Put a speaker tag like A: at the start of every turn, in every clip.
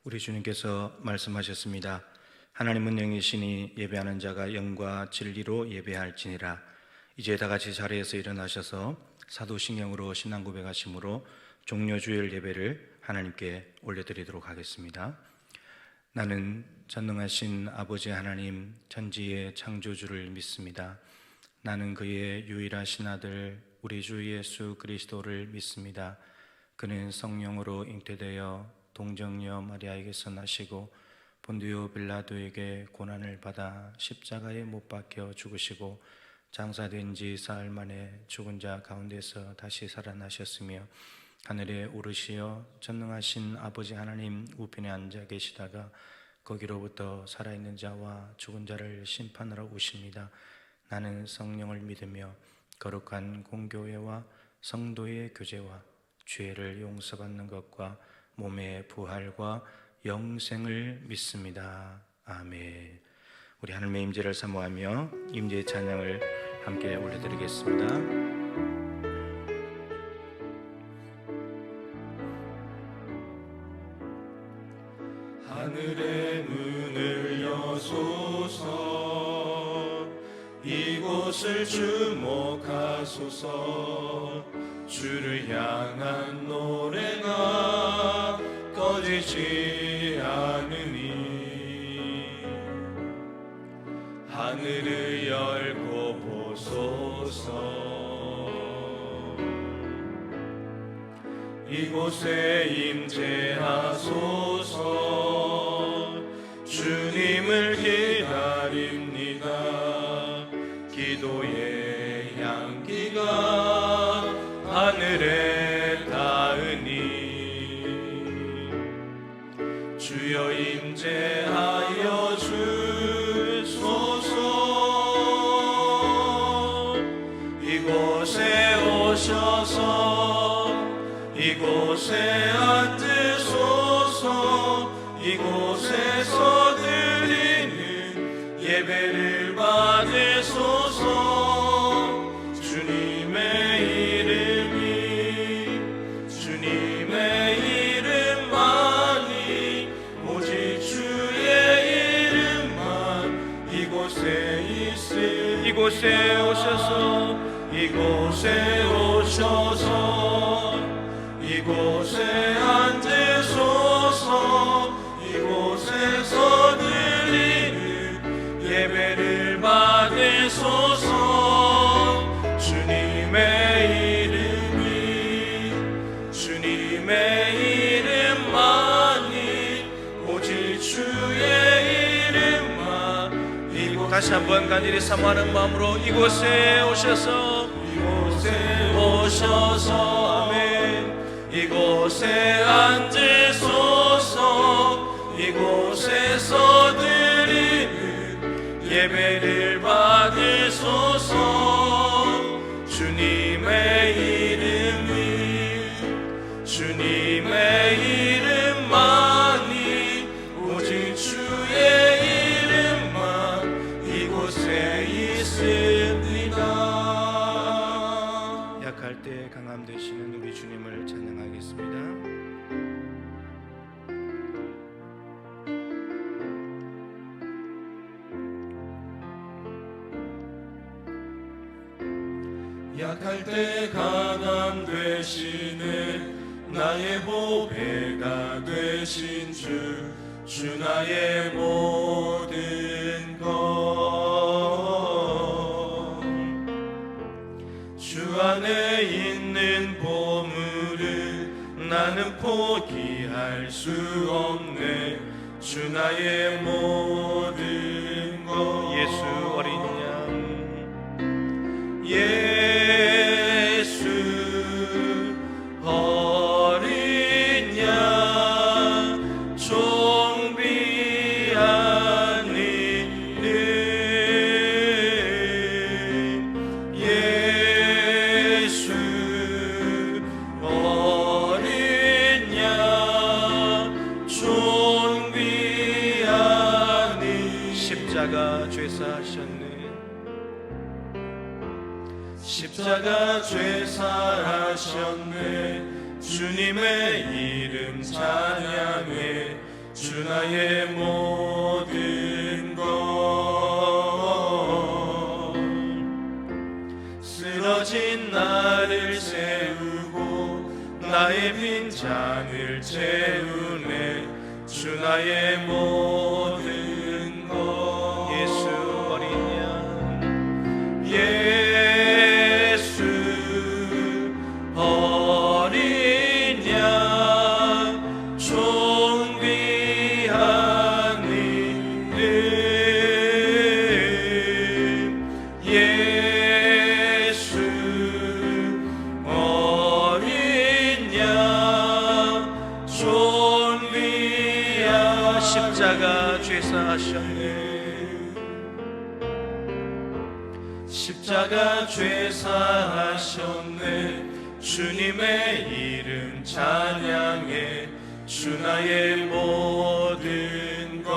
A: 우리 주님께서 말씀하셨습니다. 하나님은 영이시니 예배하는 자가 영과 진리로 예배할지니라. 이제 다 같이 자리에서 일어나셔서 사도신경으로 신앙 고백하심으로 종려주일 예배를 하나님께 올려드리도록 하겠습니다. 나는 전능하신 아버지 하나님 천지의 창조주를 믿습니다. 나는 그의 유일하신 아들 우리 주 예수 그리스도를 믿습니다. 그는 성령으로 잉태되어 동정녀 마리아에게서 나시고 본디오 빌라도에게 고난을 받아 십자가에 못 박혀 죽으시고 장사된 지 사흘 만에 죽은 자 가운데서 다시 살아나셨으며 하늘에 오르시어 전능하신 아버지 하나님 우편에 앉아 계시다가 거기로부터 살아있는 자와 죽은 자를 심판하러 오십니다. 나는 성령을 믿으며 거룩한 공교회와 성도의 교제와 죄를 용서받는 것과 몸의 부활과 영생을 믿습니다. 아멘. 우리 하나님의 임재를 사모하며 임재의 찬양을 함께 올려드리겠습니다.
B: 하늘의 문을 여소서, 이곳을 주목하소서. 주를 향한 노래가 꺼지지 않으니 하늘을 열고 보소서. 이곳에 임재하소서. 주님을 기다립니다. 기도의 향기가 하늘에 닿으니 주여 임재하여 주소서. 이곳에 오셔서 이곳에 앉으소서. 이곳에서 드리는 예배를 받으소서. 이곳에 오셔서 이곳에 오셔서 이곳에 앉으소서. 이곳에서 드리는 예배를 받으소서. 주님의 이름만이 오직 주의 이름만.
A: 다시 한번 간절히 사모하는 마음으로 이곳에 오셔서
B: 아멘. 이곳에 앉으소서. 이곳에서 드리는 예배를 받으소서. 주님의 이름만이 오직 주의 이름만 이곳에 있습니다.
A: 약할 때 강함 되시는 우리 주님을 찬양하겠습니다.
B: 약할 때 강함 되시는 나의 보배가 되신 주 나의 모든 것. 주 안에 있는 보물을 나는 포기할 수 없네. 주 나의 모든 것.
A: 예수 어린 양
B: 예수 어린 양 존귀한 이름. 예수 어린 양 존귀한 이름.
A: 십자가 죄사하셨네.
B: 십자가 죄사하셨네. 주님의 이름 찬양해. 주 나의 모든 것 쓰러진 나를 세우고 나의 빈잔을 채우네 주 나의 모든 것
A: 예수 어린 양
B: 예수 어린 양 존귀한 이름 예수 어린 양 존귀한
A: 십자가 죄사하셨네
B: 십자가 죄사하셨네 주님의 이름 찬양해 주 나의 모든 것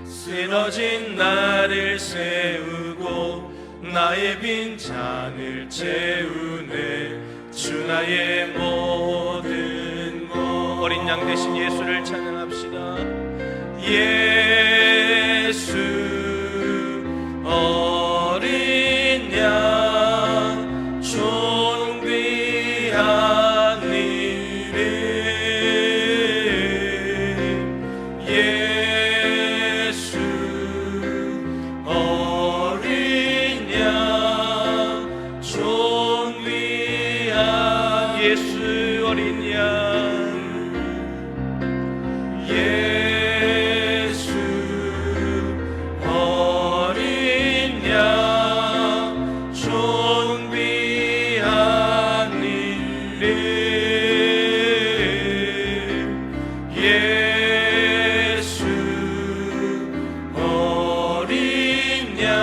B: 쓰러진 나를 세우고 나의 빈잔을 채우네 주 나의 모든 것
A: 어린 양 대신 예수를 찬양합시다
B: 예수 어린 양 존귀한 이름 예수 어린 양 존귀한
A: 예수 어린 양
B: 예수 어린 양 존귀한 이름 예수 어린 양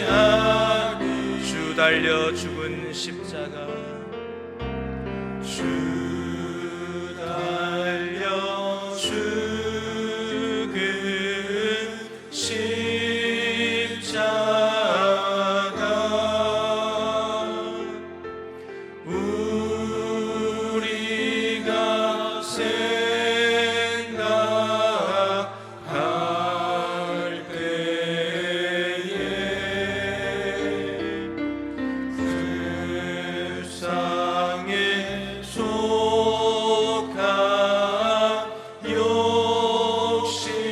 B: 존귀한
A: 주 달려 죽은 십자가
B: 주 달려 죽은 십자가 우리가 생각할 때에 세상에 속한 욕심을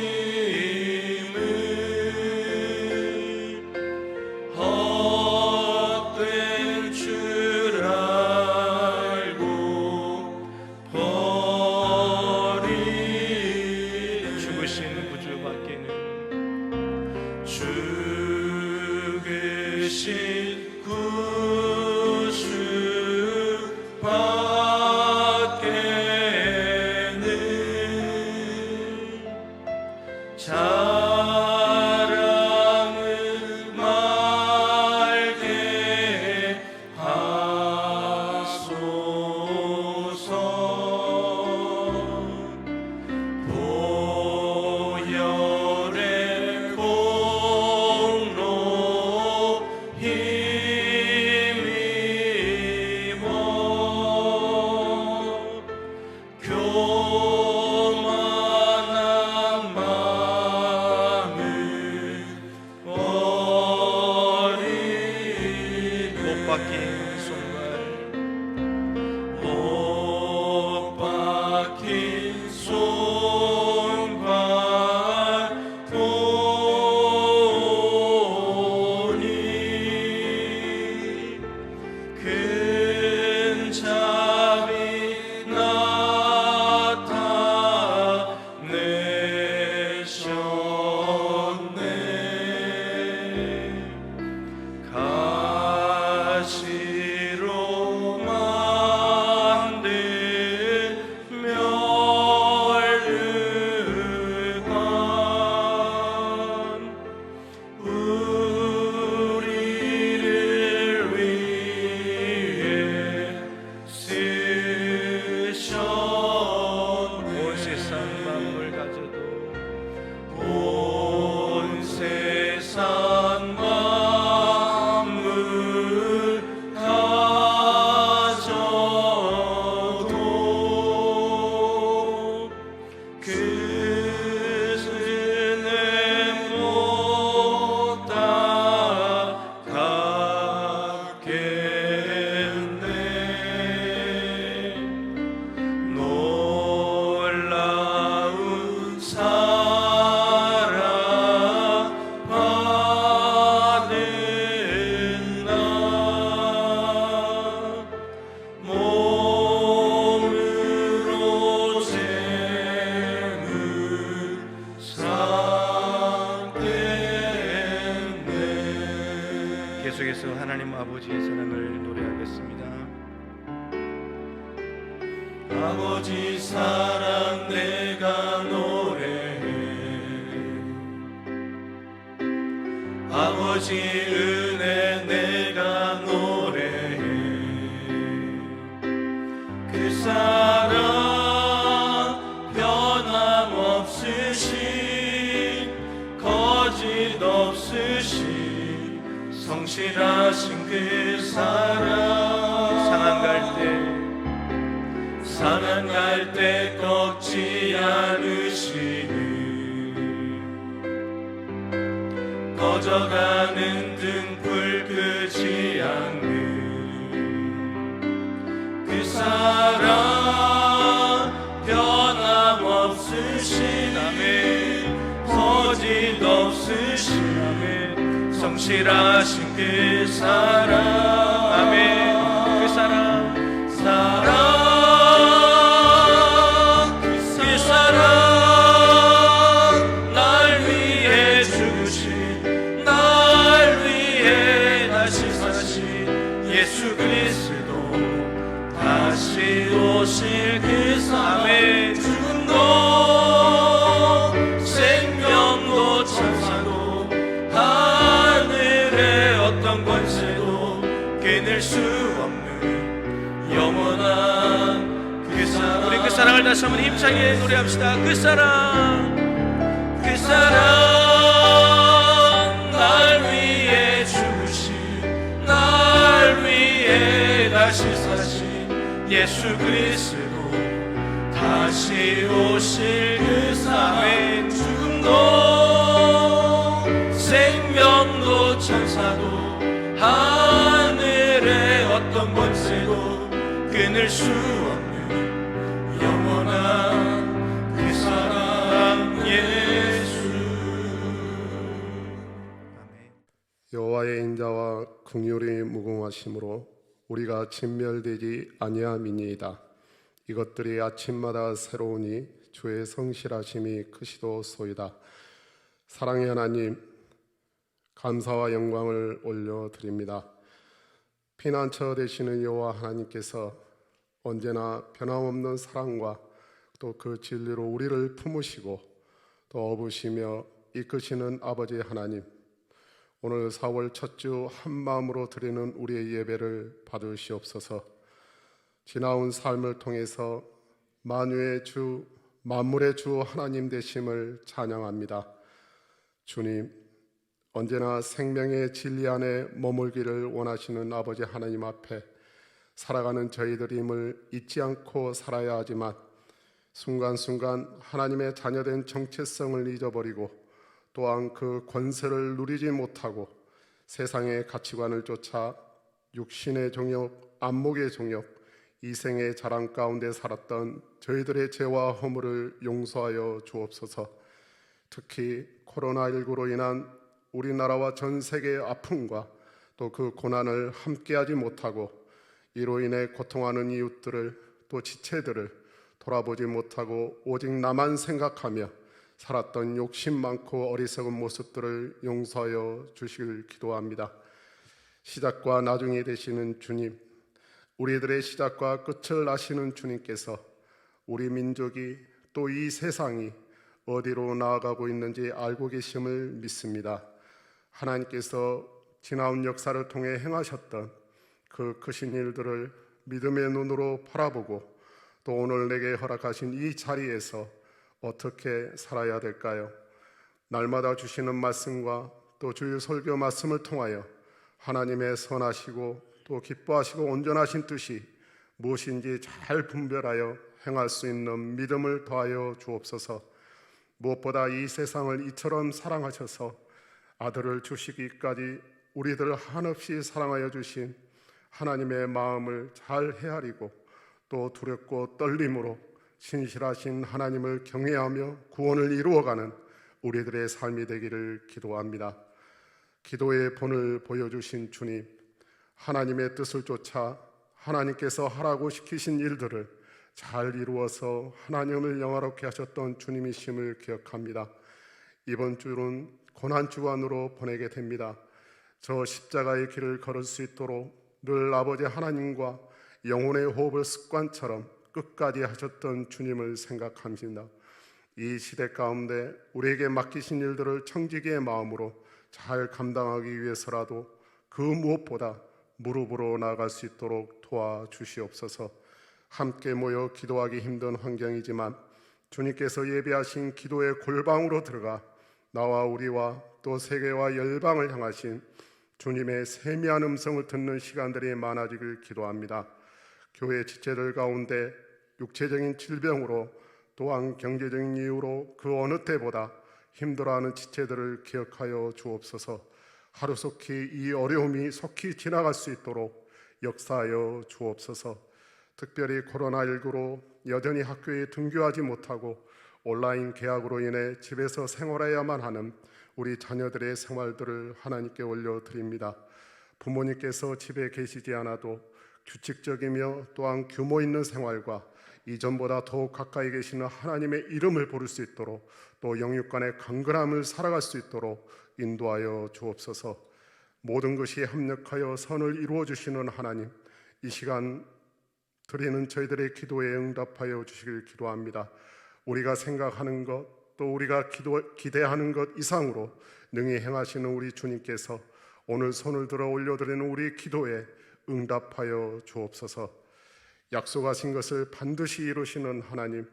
B: 헛된 줄 알고 버린
A: 죽으신 구주 밖에는
B: 죽으신 구주 밖에는 자랑을 말게 하소서 보혈의 공로 힘입어 교만한 마음을 버린
A: 못 박힌 손발
B: 못 박힌 손발 보니 큰 자비 나타내셨네 가시
A: 아버지의 사랑을 노래하겠습니다.
B: 아버지 사랑 내가 노래해, 아버지 은혜 내가 노래해. 그 사랑 변함없으신 거짓 없으신 성실하신 그 사랑. 상한 갈 때 꺾지 않으시는, 꺼져가는 등불 끄지 않는 그 사랑 변함없으신, 아멘. 거짓 없으신, 아멘. 성실하신 그 사랑, 아멘. 그 사랑 날 위해 죽으신, 날 위해 다시 사신 예수 그리스도, 다시 오실 그 사랑. 죽음도 생명도 천사도 하늘의 어떤 권세도 깨낼 수 없는 영원한 그 사랑.
A: 우리 그 사랑을 다시 한번 힘차게 노래합시다. 그 사랑,
B: 그 사랑 날 위해 죽으신, 날 위해 다시 사신 예수 그리스도, 다시 오실 그 사랑. 죽음도 생명도 천사도 하늘의 어떤 권세도 끊을 수 없는 영원한 그 사랑 예수.
C: 여호와의 인자와 긍휼이 무궁하심으로 우리가 진멸되지 아니함이니이다. 이것들이 아침마다 새로우니 주의 성실하심이 크시도소이다. 사랑의 하나님, 감사와 영광을 올려드립니다. 피난처 되시는 여호와 하나님께서 언제나 변함없는 사랑과 또 그 진리로 우리를 품으시고 또 업으시며 이끄시는 아버지 하나님, 오늘 4월 첫 주 한마음으로 드리는 우리의 예배를 받으시옵소서. 지나온 삶을 통해서 만유의 주, 만물의 주 하나님 되심을 찬양합니다. 주님, 언제나 생명의 진리 안에 머물기를 원하시는 아버지 하나님 앞에 살아가는 저희들임을 잊지 않고 살아야 하지만 순간순간 하나님의 자녀된 정체성을 잊어버리고 또한 그 권세를 누리지 못하고 세상의 가치관을 쫓아 육신의 정욕, 안목의 정욕, 이생의 자랑 가운데 살았던 저희들의 죄와 허물을 용서하여 주옵소서. 특히 코로나19로 인한 우리나라와 전 세계의 아픔과 또 그 고난을 함께하지 못하고 이로 인해 고통하는 이웃들을 또 지체들을 돌아보지 못하고 오직 나만 생각하며 살았던 욕심 많고 어리석은 모습들을 용서하여 주시길 기도합니다. 시작과 나중이 되시는 주님, 우리들의 시작과 끝을 아시는 주님께서 우리 민족이 또 이 세상이 어디로 나아가고 있는지 알고 계심을 믿습니다. 하나님께서 지나온 역사를 통해 행하셨던 그 크신 일들을 믿음의 눈으로 바라보고 또 오늘 내게 허락하신 이 자리에서 어떻게 살아야 될까요? 날마다 주시는 말씀과 또 주의 설교 말씀을 통하여 하나님의 선하시고 또 기뻐하시고 온전하신 뜻이 무엇인지 잘 분별하여 행할 수 있는 믿음을 더하여 주옵소서. 무엇보다 이 세상을 이처럼 사랑하셔서 아들을 주시기까지 우리들을 한없이 사랑하여 주신 하나님의 마음을 잘 헤아리고 또 두렵고 떨림으로 신실하신 하나님을 경외하며 구원을 이루어가는 우리들의 삶이 되기를 기도합니다. 기도의 본을 보여주신 주님, 하나님의 뜻을 쫓아 하나님께서 하라고 시키신 일들을 잘 이루어서 하나님을 영화롭게 하셨던 주님이심을 기억합니다. 이번 주는 고난주간으로 보내게 됩니다. 저 십자가의 길을 걸을 수 있도록 늘 아버지 하나님과 영혼의 호흡을 습관처럼 끝까지 하셨던 주님을 생각합니다. 이 시대 가운데 우리에게 맡기신 일들을 청지기의 마음으로 잘 감당하기 위해서라도 그 무엇보다 무릎으로 나아갈 수 있도록 도와주시옵소서. 함께 모여 기도하기 힘든 환경이지만 주님께서 예배하신 기도의 골방으로 들어가 나와 우리와 또 세계와 열방을 향하신 주님의 세미한 음성을 듣는 시간들이 많아지길 기도합니다. 교회 지체들 가운데 육체적인 질병으로 또한 경제적인 이유로 그 어느 때보다 힘들어하는 지체들을 기억하여 주옵소서. 하루속히 이 어려움이 속히 지나갈 수 있도록 역사하여 주옵소서. 특별히 코로나19로 여전히 학교에 등교하지 못하고 온라인 개학으로 인해 집에서 생활해야만 하는 우리 자녀들의 생활들을 하나님께 올려드립니다. 부모님께서 집에 계시지 않아도 규칙적이며 또한 규모 있는 생활과 이전보다 더욱 가까이 계시는 하나님의 이름을 부를 수 있도록 또 영육간의 강건함을 살아갈 수 있도록 인도하여 주옵소서. 모든 것이 합력하여 선을 이루어 주시는 하나님, 이 시간 드리는 저희들의 기도에 응답하여 주시길 기도합니다. 우리가 생각하는 것 또 우리가 기대하는 것 이상으로 능히 행하시는 우리 주님께서 오늘 손을 들어 올려드리는 우리 기도에 응답하여 주옵소서. 약속하신 것을 반드시 이루시는 하나님,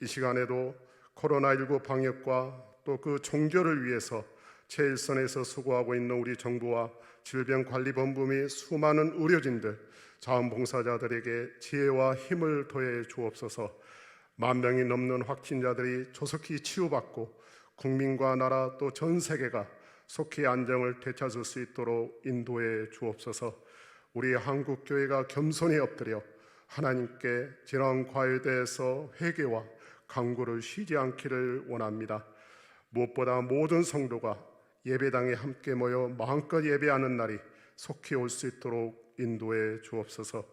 C: 이 시간에도 코로나19 방역과 또 그 종교를 위해서 최일선에서 수고하고 있는 우리 정부와 질병관리본부 및 수많은 의료진들, 자원봉사자들에게 지혜와 힘을 더해 주옵소서. 10,000명이 넘는 확진자들이 조속히 치유받고 국민과 나라 또 전 세계가 속히 안정을 되찾을 수 있도록 인도해 주옵소서. 우리 한국교회가 겸손히 엎드려 하나님께 지나온 과에 대해서 회개와 간구를 쉬지 않기를 원합니다. 무엇보다 모든 성도가 예배당에 함께 모여 마음껏 예배하는 날이 속히 올 수 있도록 인도해 주옵소서.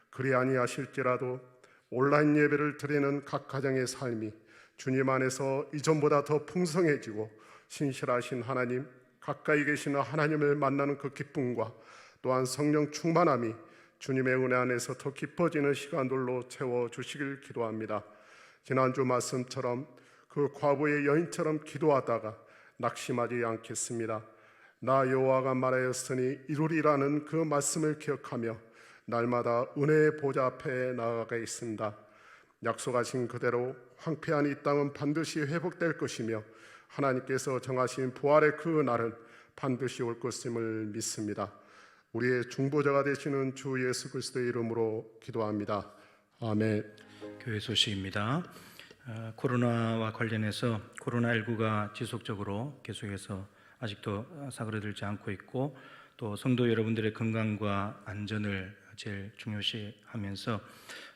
C: 그리 아니하실지라도 온라인 예배를 드리는 각 가정의 삶이 주님 안에서 이전보다 더 풍성해지고 신실하신 하나님, 가까이 계시는 하나님을 만나는 그 기쁨과 또한 성령 충만함이 주님의 은혜 안에서 더 깊어지는 시간들로 채워주시길 기도합니다. 지난주 말씀처럼 그 과부의 여인처럼 기도하다가 낙심하지 않겠습니다. 나 여호와가 말하였으니 이루리라는 그 말씀을 기억하며 날마다 은혜의 보좌 앞에 나아가겠습니다. 약속하신 그대로 황폐한 이 땅은 반드시 회복될 것이며 하나님께서 정하신 부활의 그 날은 반드시 올 것임을 믿습니다. 우리의 중보자가 되시는 주 예수 그리스도의 이름으로 기도합니다. 아멘.
A: 교회 소식입니다. 코로나와 관련해서 코로나19가 지속적으로 계속해서 아직도 사그러들지 않고 있고 또 성도 여러분들의 건강과 안전을 제일 중요시하면서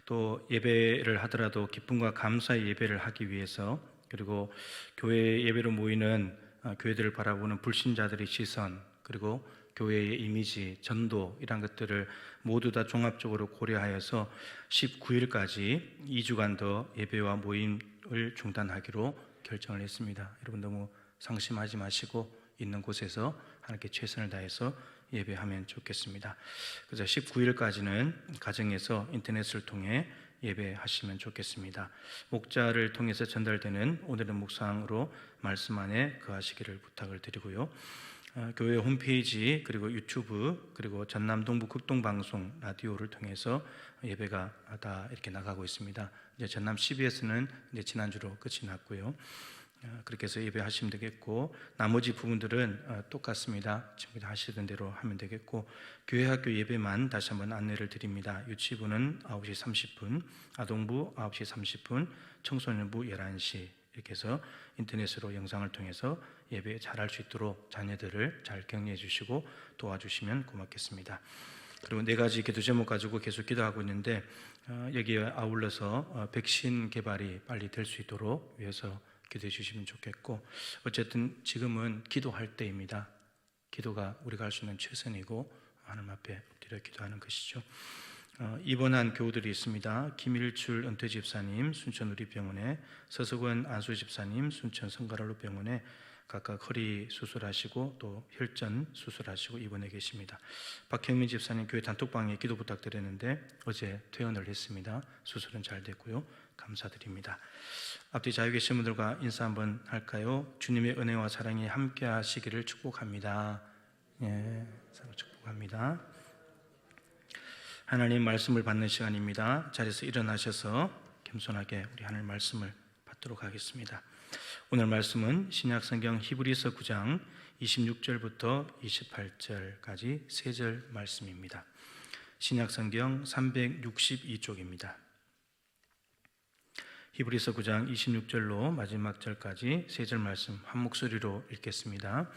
A: 또 예배를 하더라도 기쁨과 감사의 예배를 하기 위해서 그리고 교회 예배로 모이는 교회들을 바라보는 불신자들의 시선 그리고 교회의 이미지, 전도 이런 것들을 모두 다 종합적으로 고려하여서 19일까지 2주간 더 예배와 모임을 중단하기로 결정을 했습니다. 여러분 너무 상심하지 마시고 있는 곳에서 하나님께 최선을 다해서 예배하면 좋겠습니다. 그래서 19일까지는 가정에서 인터넷을 통해 예배하시면 좋겠습니다. 목자를 통해서 전달되는 오늘의 묵상으로 말씀 안에 거하시기를 부탁을 드리고요. 교회 홈페이지 그리고 유튜브 그리고 전남 동부 극동방송 라디오를 통해서 예배가 다 이렇게 나가고 있습니다. 이제 전남 CBS는 이제 지난주로 끝이 났고요. 그렇게 해서 예배하시면 되겠고 나머지 부분들은 똑같습니다. 지금 하시던 대로 하면 되겠고 교회 학교 예배만 다시 한번 안내를 드립니다. 유치부는 9시 30분, 아동부 9시 30분, 청소년부 11시 이렇게 해서 인터넷으로 영상을 통해서 예배 잘할 수 있도록 자녀들을 잘 격려해 주시고 도와주시면 고맙겠습니다. 그리고 4가지 기도 제목 가지고 계속 기도하고 있는데 여기에 아울러서 백신 개발이 빨리 될 수 있도록 위해서 기도해 주시면 좋겠고 어쨌든 지금은 기도할 때입니다. 기도가 우리가 할 수 있는 최선이고 하나님 앞에 엎드려 기도하는 것이죠. 입원한 교우들이 있습니다. 김일출 은퇴 집사님 순천 우리병원에, 서석원 안수 집사님 순천 성가랄로 병원에 각각 허리 수술하시고 또 혈전 수술하시고 입원해 계십니다. 박형민 집사님 교회 단톡방에 기도 부탁드렸는데 어제 퇴원을 했습니다. 수술은 잘 됐고요. 감사드립니다. 앞뒤 자유 계신 분들과 인사 한번 할까요? 주님의 은혜와 사랑이 함께 하시기를 축복합니다. 예, 서로 축복합니다. 하나님 말씀을 받는 시간입니다. 자리에서 일어나셔서 겸손하게 우리 하나님 말씀을 받도록 하겠습니다. 오늘 말씀은 신약성경 히브리서 9장 26절부터 28절까지 3절 말씀입니다. 신약성경 362쪽입니다. 히브리서 9장 26절로 마지막 절까지 3절 말씀 한 목소리로 읽겠습니다.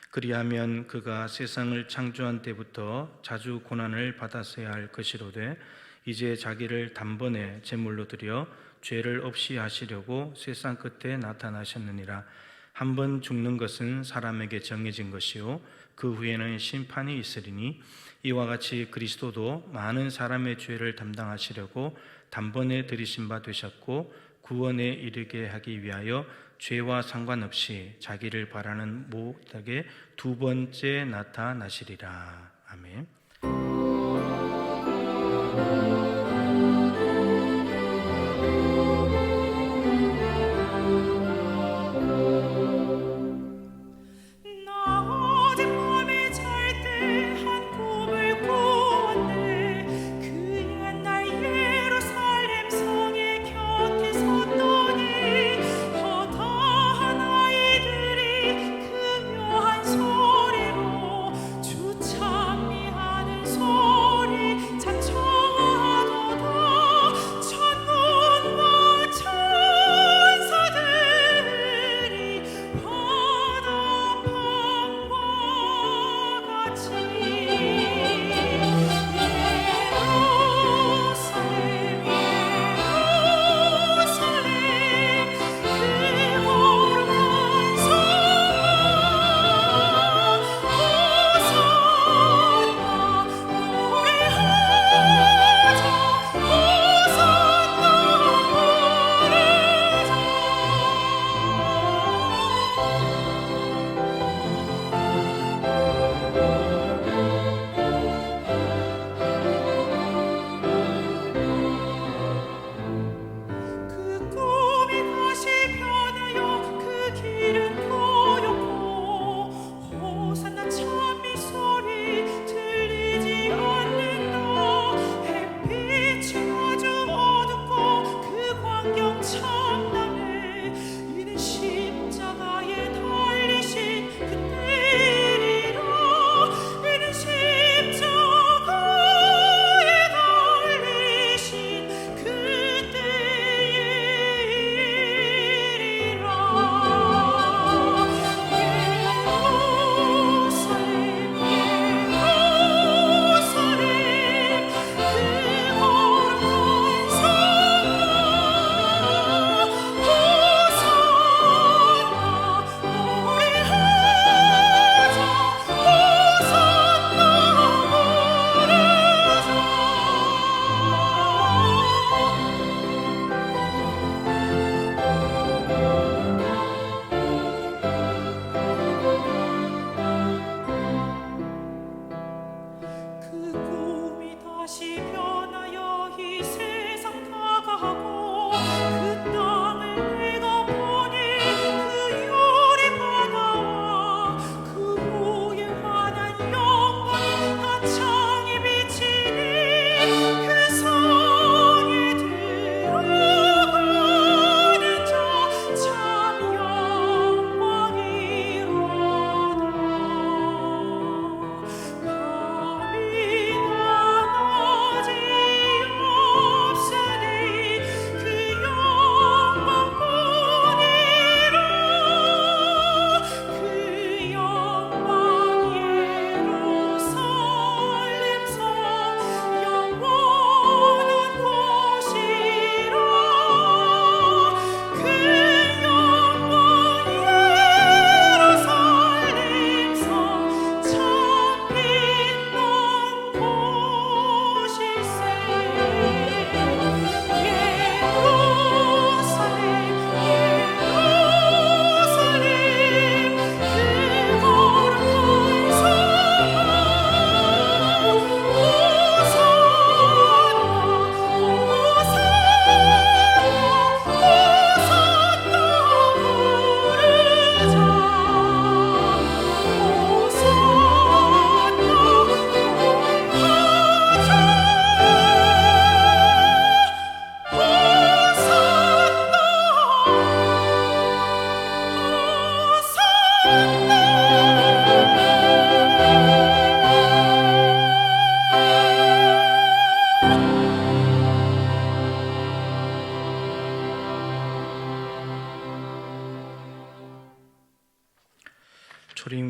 A: 그리하면 그가 세상을 창조한 때부터 자주 고난을 받았어야 할 것이로되 이제 자기를 단번에 제물로 드려 죄를 없이 하시려고 세상 끝에 나타나셨느니라. 한 번 죽는 것은 사람에게 정해진 것이요 그 후에는 심판이 있으리니 이와 같이 그리스도도 많은 사람의 죄를 담당하시려고 단번에 들이신 바 되셨고 구원에 이르게 하기 위하여 죄와 상관없이 자기를 바라는 모든 두 번째 나타나시리라. 아멘.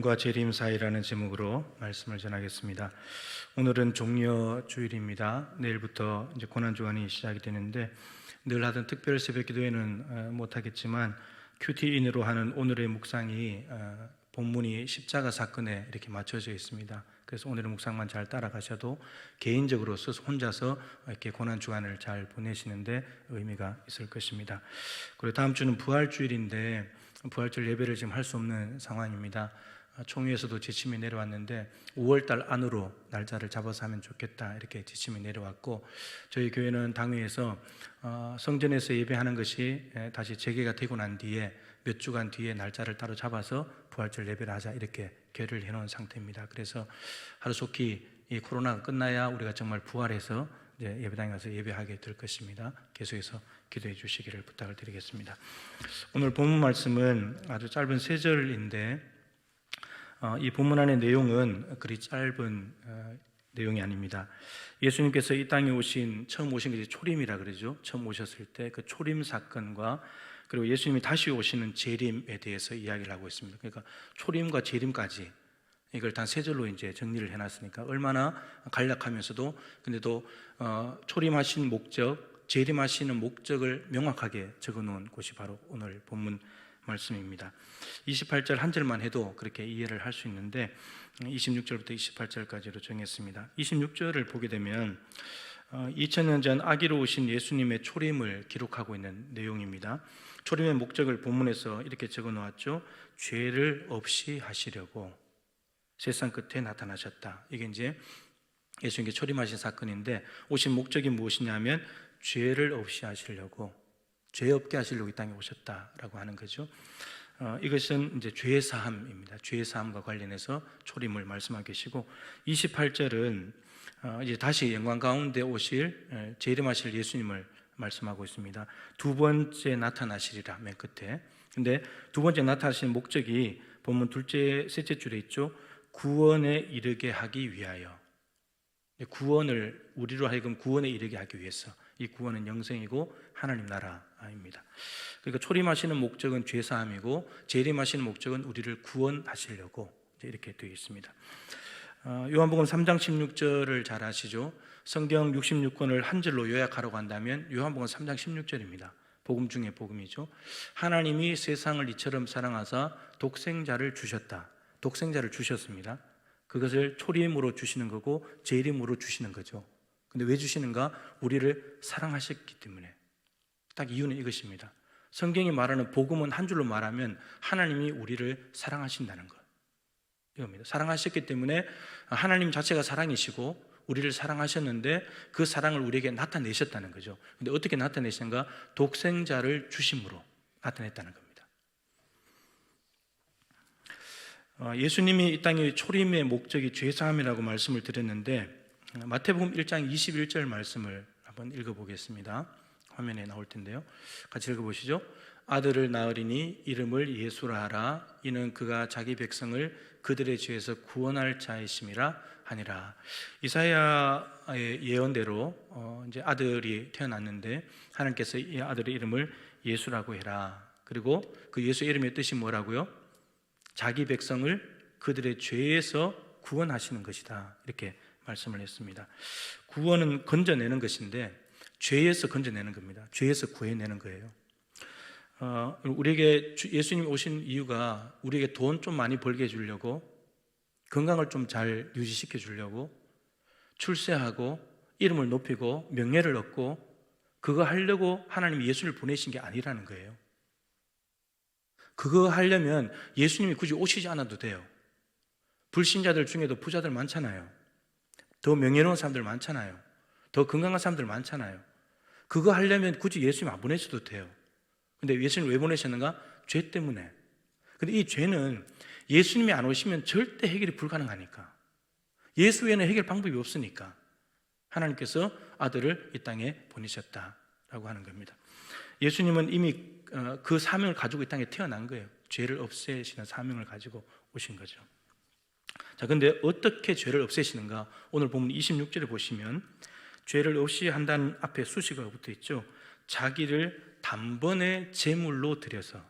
A: 구원과 재림 사이라는 제목으로 말씀을 전하겠습니다. 오늘은 종려 주일입니다. 내일부터 이제 고난 주간이 시작이 되는데 늘 하던 특별 새벽 기도회는 못하겠지만 큐티인으로 하는 오늘의 묵상이 본문이 십자가 사건에 이렇게 맞춰져 있습니다. 그래서 오늘의 묵상만 잘 따라가셔도 개인적으로 혼자서 이렇게 고난 주간을 잘 보내시는데 의미가 있을 것입니다. 그리고 다음 주는 부활주일인데 부활절 예배를 지금 할 수 없는 상황입니다. 총회에서도 지침이 내려왔는데 5월달 안으로 날짜를 잡아서 하면 좋겠다 이렇게 지침이 내려왔고, 저희 교회는 당회에서 성전에서 예배하는 것이 다시 재개가 되고 난 뒤에 몇 주간 뒤에 날짜를 따로 잡아서 부활절 예배를 하자 이렇게 결의를 해놓은 상태입니다. 그래서 하루속히 이 코로나가 끝나야 우리가 정말 부활해서 이제 예배당에 가서 예배하게 될 것입니다. 계속해서 기도해 주시기를 부탁을 드리겠습니다. 오늘 본문 말씀은 아주 짧은 3절인데 이 본문 안의 내용은 그리 짧은 내용이 아닙니다. 예수님께서 이 땅에 처음 오신 것이 초림이라 그러죠. 처음 오셨을 때 그 초림 사건과 그리고 예수님이 다시 오시는 재림에 대해서 이야기를 하고 있습니다. 그러니까 초림과 재림까지 이걸 단 3절로 이제 정리를 해놨으니까 얼마나 간략하면서도 근데도 초림하신 목적, 재림하시는 목적을 명확하게 적어놓은 곳이 바로 오늘 본문 말씀입니다. 28절 한 절만 해도 그렇게 이해를 할 수 있는데 26절부터 28절까지로 정했습니다. 26절을 보게 되면 2000년 전 아기로 오신 예수님의 초림을 기록하고 있는 내용입니다. 초림의 목적을 본문에서 이렇게 적어 놓았죠. 죄를 없이 하시려고 세상 끝에 나타나셨다. 이게 이제 예수님께 초림하신 사건인데 오신 목적이 무엇이냐면 죄를 없이 하시려고, 죄 없게 하시려고 이 땅에 오셨다라고 하는 거죠. 이것은 이제 죄 사함입니다. 죄 사함과 관련해서 초림을 말씀하고 계시고 28절은 이제 다시 영광 가운데 오실 재림하실 예수님을 말씀하고 있습니다. 두 번째 나타나시리라 맨 끝에. 근데 두 번째 나타나시는 목적이 본문 셋째 줄에 있죠. 구원에 이르게 하기 위하여. 구원을 우리로 하여금 구원에 이르게 하기 위해서. 이 구원은 영생이고 하나님 나라입니다. 그러니까 초림하시는 목적은 죄사함이고 재림하시는 목적은 우리를 구원하시려고 이렇게 되어 있습니다. 요한복음 3장 16절을 잘 아시죠? 성경 66권을 한 절로 요약하라고 한다면 요한복음 3장 16절입니다. 복음 중에 복음이죠. 하나님이 세상을 이처럼 사랑하사 독생자를 주셨다. 독생자를 주셨습니다. 그것을 초림으로 주시는 거고 재림으로 주시는 거죠. 근데 왜 주시는가? 우리를 사랑하셨기 때문에. 딱 이유는 이것입니다. 성경이 말하는 복음은 한 줄로 말하면 하나님이 우리를 사랑하신다는 것, 이겁니다. 사랑하셨기 때문에 하나님 자체가 사랑이시고 우리를 사랑하셨는데 그 사랑을 우리에게 나타내셨다는 거죠. 근데 어떻게 나타내셨는가? 독생자를 주심으로 나타냈다는 겁니다. 예수님이 이 땅의 초림의 목적이 죄사함이라고 말씀을 드렸는데 마태복음 1장 21절 말씀을 한번 읽어보겠습니다. 화면에 나올 텐데요. 같이 읽어보시죠. 아들을 낳으리니 이름을 예수라 하라. 이는 그가 자기 백성을 그들의 죄에서 구원할 자이심이라 하니라. 이사야의 예언대로 이제 아들이 태어났는데 하나님께서 이 아들의 이름을 예수라고 해라. 그리고 그 예수 이름의 뜻이 뭐라고요? 자기 백성을 그들의 죄에서 구원하시는 것이다. 이렇게 말씀을 했습니다. 구원은 건져내는 것인데 죄에서 건져내는 겁니다. 죄에서 구해내는 거예요. 우리에게 예수님 오신 이유가 우리에게 돈 좀 많이 벌게 해주려고, 건강을 좀 잘 유지시켜 주려고, 출세하고 이름을 높이고 명예를 얻고 그거 하려고 하나님이 예수를 보내신 게 아니라는 거예요. 그거 하려면 예수님이 굳이 오시지 않아도 돼요. 불신자들 중에도 부자들 많잖아요. 더 명예로운 사람들 많잖아요. 더 건강한 사람들 많잖아요. 그거 하려면 굳이 예수님 안 보내셔도 돼요. 근데 예수님 왜 보내셨는가? 죄 때문에. 근데 이 죄는 예수님이 안 오시면 절대 해결이 불가능하니까, 예수 외에는 해결 방법이 없으니까 하나님께서 아들을 이 땅에 보내셨다라고 하는 겁니다. 예수님은 이미 그 사명을 가지고 이 땅에 태어난 거예요. 죄를 없애시는 사명을 가지고 오신 거죠. 자, 근데 어떻게 죄를 없애시는가? 오늘 보면 26절에 보시면 죄를 없이 한다는 앞에 수식어가 붙어 있죠. 자기를 단번에 제물로 드려서,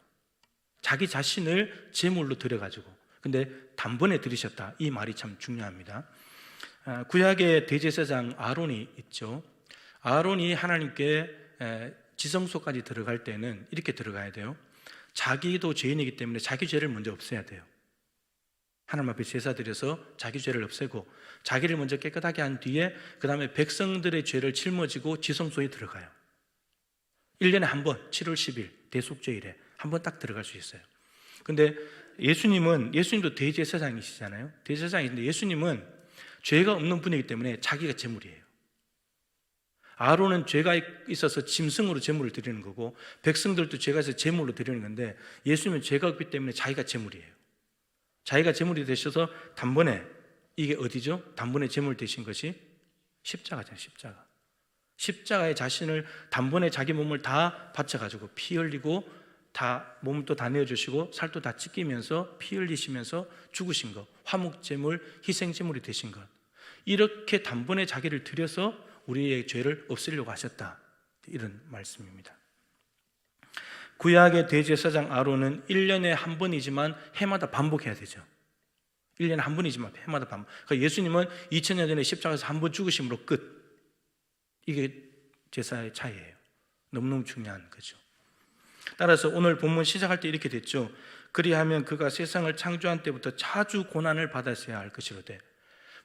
A: 자기 자신을 제물로 드려가지고, 근데 단번에 드리셨다. 이 말이 참 중요합니다. 구약의 대제사장 아론이 있죠. 아론이 하나님께 지성소까지 들어갈 때는 이렇게 들어가야 돼요. 자기도 죄인이기 때문에 자기 죄를 먼저 없애야 돼요. 하나님 앞에 제사 드려서 자기 죄를 없애고 자기를 먼저 깨끗하게 한 뒤에 그 다음에 백성들의 죄를 짊어지고 지성소에 들어가요. 1년에 한 번 7월 10일 대속죄일에 한 번 딱 들어갈 수 있어요. 근데 예수님도 대제사장이시잖아요. 대제사장인데 예수님은 죄가 없는 분이기 때문에 자기가 제물이에요. 아론은 죄가 있어서 짐승으로 제물을 드리는 거고 백성들도 죄가 있어서 제물로 드리는 건데 예수님은 죄가 없기 때문에 자기가 제물이에요. 자기가 제물이 되셔서 단번에, 이게 어디죠? 단번에 제물 되신 것이 십자가잖아요. 십자가에 자신을 단번에 자기 몸을 다 바쳐가지고 피 흘리고 다 몸도 다 내어주시고 살도 다 찢기면서 피 흘리시면서 죽으신 것, 화목제물, 희생제물이 되신 것, 이렇게 단번에 자기를 들여서 우리의 죄를 없애려고 하셨다, 이런 말씀입니다. 구약의 대제사장 아론은 1년에 한 번이지만 해마다 반복해야 되죠. 1년에 한 번이지만 해마다 반복. 그러니까 예수님은 2000년 전에 십자가에서 한 번 죽으심으로 끝. 이게 제사의 차이예요. 너무너무 중요한 거죠. 따라서 오늘 본문 시작할 때 이렇게 됐죠. 그리하면 그가 세상을 창조한 때부터 자주 고난을 받았어야 할 것이로되.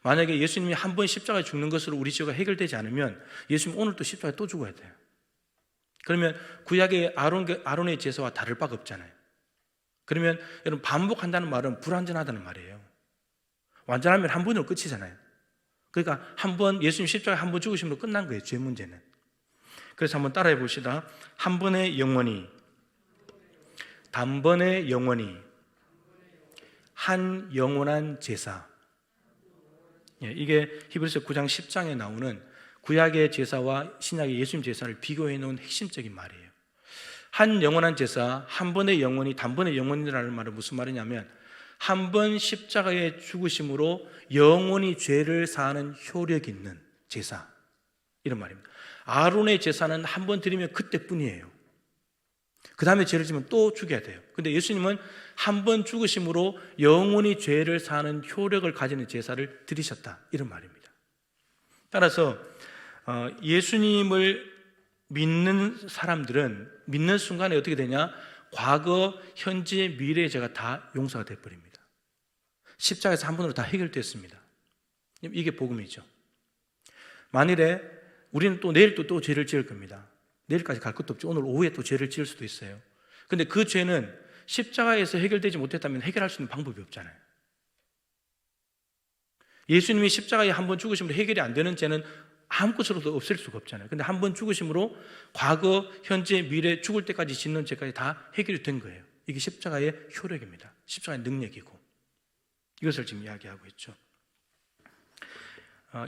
A: 만약에 예수님이 한 번 십자가에 죽는 것으로 우리 죄가 해결되지 않으면 예수님 오늘 또 십자가에 또 죽어야 돼요. 그러면 구약의 아론의 제사와 다를 바가 없잖아요. 그러면 여러분, 반복한다는 말은 불완전하다는 말이에요. 완전하면 한 번으로 끝이잖아요. 그러니까 한 번 예수님 십자가에 한 번 죽으심으로 끝난 거예요, 죄 문제는. 그래서 한번 따라해 봅시다. 한 번의 영원히, 단번의 영원히, 한 영원한 제사. 이게 히브리서 9장 10장에 나오는 구약의 제사와 신약의 예수님 제사를 비교해 놓은 핵심적인 말이에요. 한 영원한 제사, 한 번의 영원히, 단번의 영원이라는 말은 무슨 말이냐면 한 번 십자가의 죽으심으로 영원히 죄를 사하는 효력 있는 제사, 이런 말입니다. 아론의 제사는 한 번 드리면 그때뿐이에요. 그 다음에 죄를 지면 또 죽여야 돼요. 근데 예수님은 한 번 죽으심으로 영원히 죄를 사하는 효력을 가지는 제사를 드리셨다, 이런 말입니다. 따라서 예수님을 믿는 사람들은 믿는 순간에 어떻게 되냐? 과거, 현재, 미래의 죄가 다 용서가 되어버립니다. 십자가에서 한 번으로 다 해결됐습니다. 이게 복음이죠. 만일에 우리는 또 내일 또 죄를 지을 겁니다. 내일까지 갈 것도 없죠. 오늘 오후에 또 죄를 지을 수도 있어요. 근데 그 죄는 십자가에서 해결되지 못했다면 해결할 수 있는 방법이 없잖아요. 예수님이 십자가에 한 번 죽으심으로 해결이 안 되는 죄는 아무것으로도 없앨 수가 없잖아요. 근데 한 번 죽으심으로 과거, 현재, 미래, 죽을 때까지 짓는 죄까지 다 해결이 된 거예요. 이게 십자가의 효력입니다. 십자가의 능력이고, 이것을 지금 이야기하고 있죠.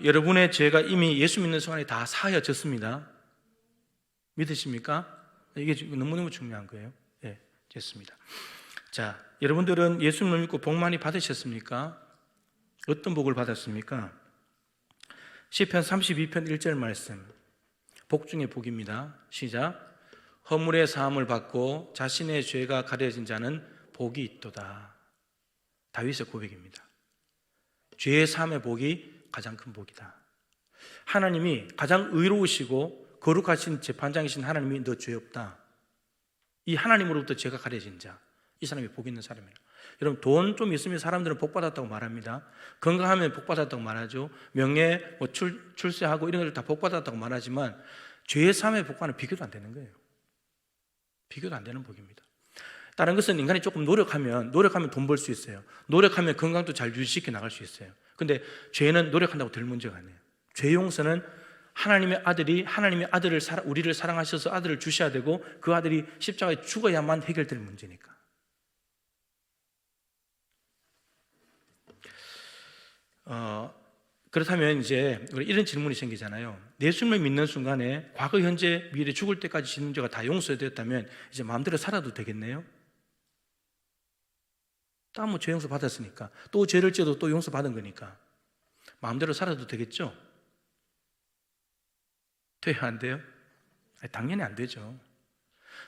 A: 여러분의 죄가 이미 예수 믿는 순간에 다 사하여졌습니다. 믿으십니까? 이게 지금 너무너무 중요한 거예요. 네, 됐습니다. 자, 여러분들은 예수님을 믿고 복 많이 받으셨습니까? 어떤 복을 받았습니까? 시편 32편 1절 말씀, 복 중에 복입니다. 시작. 허물의 사함을 받고 자신의 죄가 가려진 자는 복이 있도다. 다윗의 고백입니다. 죄의 사함의 복이 가장 큰 복이다. 하나님이 가장 의로우시고 거룩하신 재판장이신 하나님이 너 죄 없다, 이 하나님으로부터 죄가 가려진 자, 이 사람이 복 있는 사람이라. 여러분, 돈 좀 있으면 사람들은 복 받았다고 말합니다. 건강하면 복 받았다고 말하죠. 명예, 출세하고 이런 것들 다 복 받았다고 말하지만 죄의 삶의 복과는 비교도 안 되는 거예요. 비교도 안 되는 복입니다. 다른 것은 인간이 조금 노력하면 돈 벌 수 있어요. 노력하면 건강도 잘 유지시켜 나갈 수 있어요. 근데 죄는 노력한다고 될 문제가 아니에요. 죄 용서는 하나님의 아들을 우리를 사랑하셔서 아들을 주셔야 되고 그 아들이 십자가에 죽어야만 해결될 문제니까. 그렇다면 이제 이런 질문이 생기잖아요. 예수님을 믿는 순간에 과거, 현재, 미래 죽을 때까지 짓는 죄가 다 용서되었다면 이제 마음대로 살아도 되겠네요? 또 뭐 죄 용서 받았으니까, 또 죄를 지어도 또 용서 받은 거니까 마음대로 살아도 되겠죠? 돼요, 안 돼요? 당연히 안 되죠.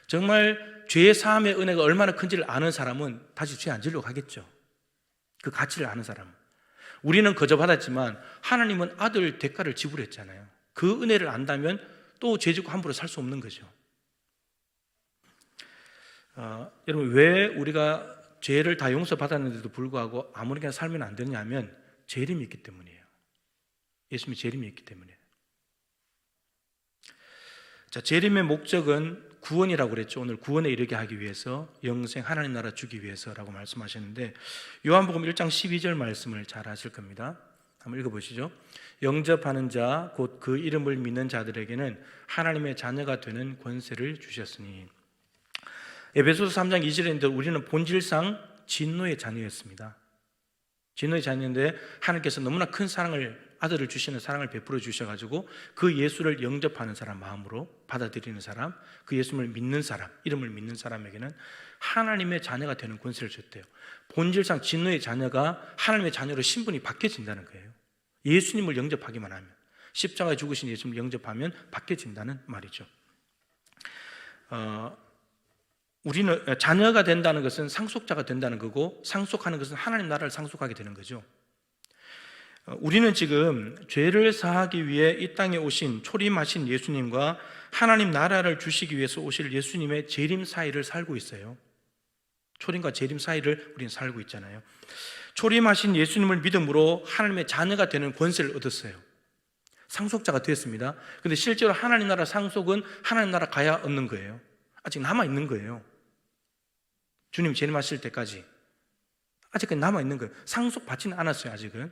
A: 정말 죄의 사함의 은혜가 얼마나 큰지를 아는 사람은 다시 죄 안 지으려고 하겠죠. 그 가치를 아는 사람. 우리는 거저 받았지만 하나님은 아들 대가를 지불했잖아요. 그 은혜를 안다면 또 죄 짓고 함부로 살 수 없는 거죠. 여러분, 왜 우리가 죄를 다 용서받았는데도 불구하고 아무렇게나 살면 안 되느냐 하면 재림이 있기 때문이에요. 예수님이 재림이 있기 때문이에요. 자, 재림의 목적은 구원이라고 그랬죠. 오늘 구원에 이르게 하기 위해서, 영생 하나님 나라 주기 위해서라고 말씀하셨는데, 요한복음 1장 12절 말씀을 잘 아실 겁니다. 한번 읽어보시죠. 영접하는 자 곧 그 이름을 믿는 자들에게는 하나님의 자녀가 되는 권세를 주셨으니. 에베소서 3장 2절인데 우리는 본질상 진노의 자녀였습니다. 진노의 자녀인데 하나님께서 너무나 큰 사랑을, 아들을 주시는 사랑을 베풀어 주셔가지고 그 예수를 영접하는 사람, 마음으로 받아들이는 사람, 그 예수를 믿는 사람, 이름을 믿는 사람에게는 하나님의 자녀가 되는 권세를 줬대요. 본질상 진노의 자녀가 하나님의 자녀로 신분이 바뀌어진다는 거예요. 예수님을 영접하기만 하면, 십자가에 죽으신 예수님을 영접하면 바뀌어진다는 말이죠. 우리는 자녀가 된다는 것은 상속자가 된다는 거고, 상속하는 것은 하나님 나라를 상속하게 되는 거죠. 우리는 지금 죄를 사하기 위해 이 땅에 오신 초림하신 예수님과 하나님 나라를 주시기 위해서 오실 예수님의 재림 사이를 살고 있어요. 초림과 재림 사이를 우리는 살고 있잖아요. 초림하신 예수님을 믿음으로 하나님의 자녀가 되는 권세를 얻었어요. 상속자가 되었습니다. 그런데 실제로 하나님 나라 상속은 하나님 나라 가야 얻는 거예요. 아직 남아있는 거예요. 주님 재림하실 때까지 아직까지 남아있는 거예요. 상속받지는 않았어요. 아직은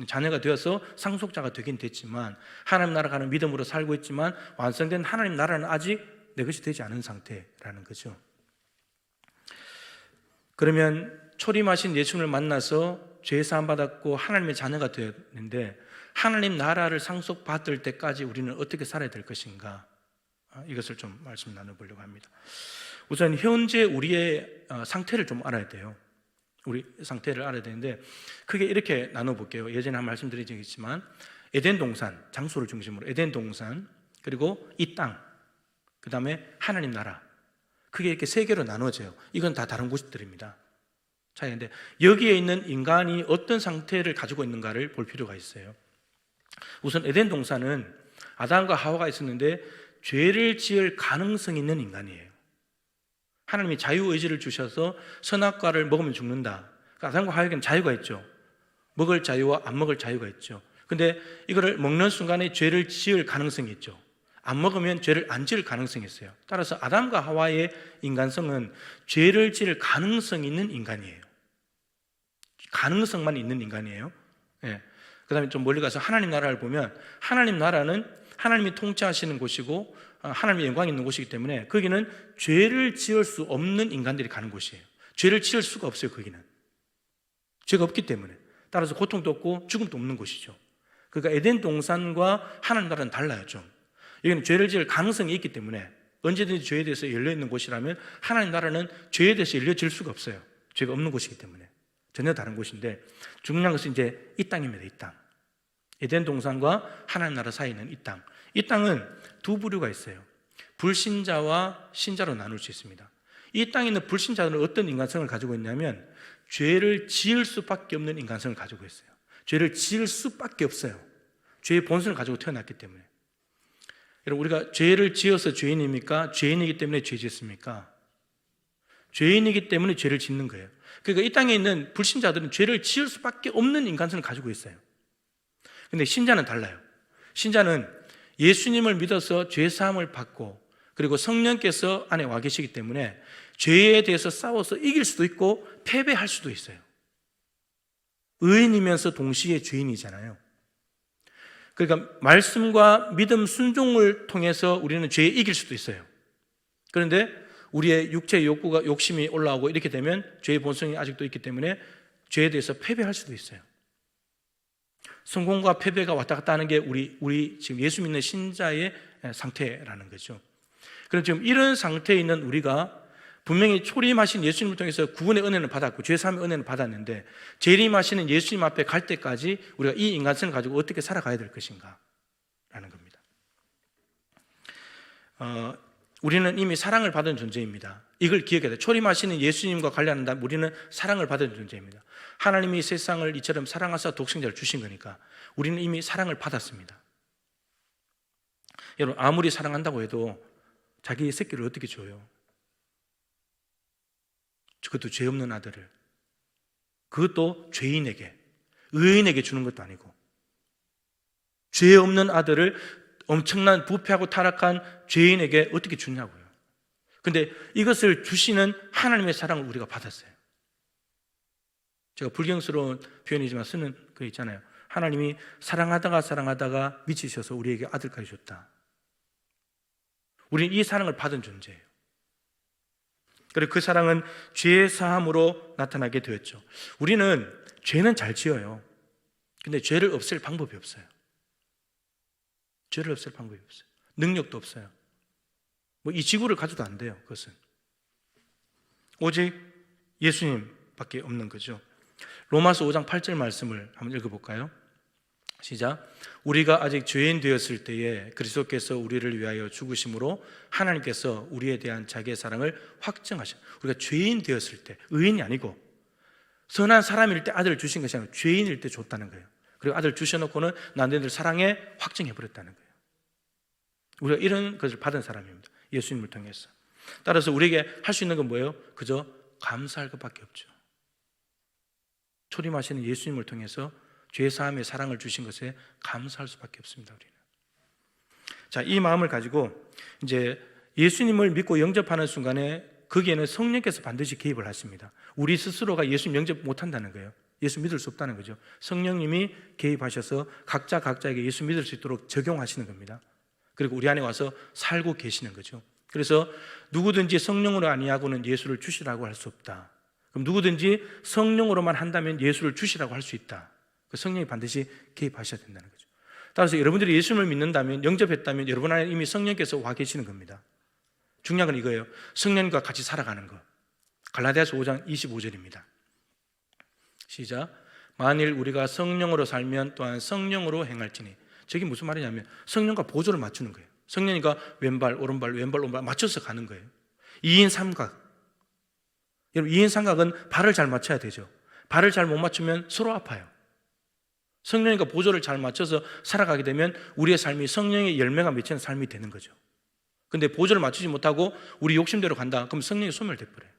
A: 자녀가 되어서 상속자가 되긴 됐지만, 하나님 나라 가는 믿음으로 살고 있지만 완성된 하나님 나라는 아직 내 것이 되지 않은 상태라는 거죠. 그러면 초림하신 예수님을 만나서 죄 사함 받았고 하나님의 자녀가 되었는데, 하나님 나라를 상속받을 때까지 우리는 어떻게 살아야 될 것인가, 이것을 좀 말씀 나눠보려고 합니다. 우선 현재 우리의 상태를 좀 알아야 돼요. 우리 상태를 알아야 되는데, 크게 이렇게 나눠볼게요. 예전에 한 말씀드린 적이 있지만, 에덴 동산, 장소를 중심으로 에덴 동산, 그리고 이 땅, 그 다음에 하나님 나라, 크게 이렇게 세 개로 나눠져요. 이건 다 다른 곳들입니다. 차이인데, 여기에 있는 인간이 어떤 상태를 가지고 있는가를 볼 필요가 있어요. 우선 에덴 동산은 아담과 하와가 있었는데 죄를 지을 가능성이 있는 인간이에요. 하나님이 자유의지를 주셔서 선악과를 먹으면 죽는다. 그러니까 아담과 하와에게는 자유가 있죠. 먹을 자유와 안 먹을 자유가 있죠. 근데 이거를 먹는 순간에 죄를 지을 가능성이 있죠. 안 먹으면 죄를 안 지을 가능성이 있어요. 따라서 아담과 하와의 인간성은 죄를 지을 가능성이 있는 인간이에요. 가능성만 있는 인간이에요. 예. 그 다음에 좀 멀리 가서 하나님 나라를 보면, 하나님 나라는 하나님이 통치하시는 곳이고 하나님의 영광이 있는 곳이기 때문에 거기는 죄를 지을 수 없는 인간들이 가는 곳이에요. 죄를 지을 수가 없어요. 거기는 죄가 없기 때문에. 따라서 고통도 없고 죽음도 없는 곳이죠. 그러니까 에덴 동산과 하나님 나라는 달라요. 좀 여기는 죄를 지을 가능성이 있기 때문에 언제든지 죄에 대해서 열려있는 곳이라면, 하나님 나라는 죄에 대해서 열려질 수가 없어요. 죄가 없는 곳이기 때문에 전혀 다른 곳인데, 중요한 것은 이제 이 땅입니다. 이 땅, 에덴 동산과 하나님 나라 사이에 있는 이 땅. 이 땅은 두 부류가 있어요. 불신자와 신자로 나눌 수 있습니다. 이 땅에 있는 불신자들은 어떤 인간성을 가지고 있냐면, 죄를 지을 수밖에 없는 인간성을 가지고 있어요. 죄를 지을 수밖에 없어요. 죄의 본성을 가지고 태어났기 때문에. 여러분, 우리가 죄를 지어서 죄인입니까? 죄인이기 때문에 죄 짓습니까? 죄인이기 때문에 죄를 짓는 거예요. 그러니까 이 땅에 있는 불신자들은 죄를 지을 수밖에 없는 인간성을 가지고 있어요. 근데 신자는 달라요. 신자는 예수님을 믿어서 죄 사함을 받고, 그리고 성령께서 안에 와 계시기 때문에 죄에 대해서 싸워서 이길 수도 있고 패배할 수도 있어요. 의인이면서 동시에 죄인이잖아요. 그러니까 말씀과 믿음 순종을 통해서 우리는 죄에 이길 수도 있어요. 그런데 우리의 육체의 욕구가, 욕심이 올라오고 이렇게 되면 죄의 본성이 아직도 있기 때문에 죄에 대해서 패배할 수도 있어요. 성공과 패배가 왔다 갔다 하는 게 우리 지금 예수 믿는 신자의 상태라는 거죠. 그래서 지금 이런 상태에 있는 우리가 분명히 초림하신 예수님을 통해서 구원의 은혜는 받았고 죄사함의 은혜는 받았는데, 재림하시는 예수님 앞에 갈 때까지 우리가 이 인간성을 가지고 어떻게 살아가야 될 것인가 라는 겁니다. 우리는 이미 사랑을 받은 존재입니다. 이걸 기억해야 돼요. 초림하시는 예수님과 관련한다면 우리는 사랑을 받은 존재입니다. 하나님이 세상을 이처럼 사랑하사 독생자를 주신 거니까 우리는 이미 사랑을 받았습니다. 여러분, 아무리 사랑한다고 해도 자기 새끼를 어떻게 줘요? 그것도 죄 없는 아들을, 그것도 죄인에게, 의인에게 주는 것도 아니고, 죄 없는 아들을 엄청난 부패하고 타락한 죄인에게 어떻게 주냐고요. 근데 이것을 주시는 하나님의 사랑을 우리가 받았어요. 제가 불경스러운 표현이지만 쓰는 거 있잖아요. 하나님이 사랑하다가 미치셔서 우리에게 아들까지 줬다. 우리는 이 사랑을 받은 존재예요. 그리고 그 사랑은 죄의 사함으로 나타나게 되었죠. 우리는 죄는 잘 지어요. 근데 죄를 없앨 방법이 없어요. 죄를 없앨 방법이 없어요. 능력도 없어요. 뭐 이 지구를 가져도 안 돼요. 그것은 오직 예수님밖에 없는 거죠. 로마서 5장 8절 말씀을 한번 읽어볼까요? 시작. 우리가 아직 죄인 되었을 때에 그리스도께서 우리를 위하여 죽으심으로 하나님께서 우리에 대한 자기의 사랑을 확증하셨어요. 우리가 죄인 되었을 때, 의인이 아니고 선한 사람일 때 아들을 주신 것이 아니라 죄인일 때 줬다는 거예요. 그리고 아들 주셔놓고는 너희들 사랑에 확증해버렸다는 거예요. 우리가 이런 것을 받은 사람입니다. 예수님을 통해서. 따라서 우리에게 할 수 있는 건 뭐예요? 그저 감사할 것밖에 없죠. 초림하시는 예수님을 통해서 죄사함의 사랑을 주신 것에 감사할 수밖에 없습니다. 우리는. 자, 이 마음을 가지고 이제 예수님을 믿고 영접하는 순간에 거기에는 성령께서 반드시 개입을 하십니다. 우리 스스로가 예수님 영접 못한다는 거예요. 예수 믿을 수 없다는 거죠. 성령님이 개입하셔서 각자에게 예수 믿을 수 있도록 적용하시는 겁니다. 그리고 우리 안에 와서 살고 계시는 거죠. 그래서 누구든지 성령으로 아니하고는 예수를 주시라고 할 수 없다. 그럼 누구든지 성령으로만 한다면 예수를 주시라고 할 수 있다. 그 성령이 반드시 개입하셔야 된다는 거죠. 따라서 여러분들이 예수님을 믿는다면, 영접했다면 여러분 안에 이미 성령께서 와 계시는 겁니다. 중요한 건 이거예요. 성령과 같이 살아가는 것. 갈라디아서 5장 25절입니다. 시작. 만일 우리가 성령으로 살면 또한 성령으로 행할지니. 저게 무슨 말이냐면 성령과 보조를 맞추는 거예요. 성령이가 왼발, 오른발, 왼발, 오른발 맞춰서 가는 거예요. 2인 삼각. 여러분, 2인 삼각은 발을 잘 맞춰야 되죠. 발을 잘 못 맞추면 서로 아파요. 성령과 보조를 잘 맞춰서 살아가게 되면 우리의 삶이 성령의 열매가 맺히는 삶이 되는 거죠. 근데 보조를 맞추지 못하고 우리 욕심대로 간다. 그럼 성령이 소멸돼 버려요.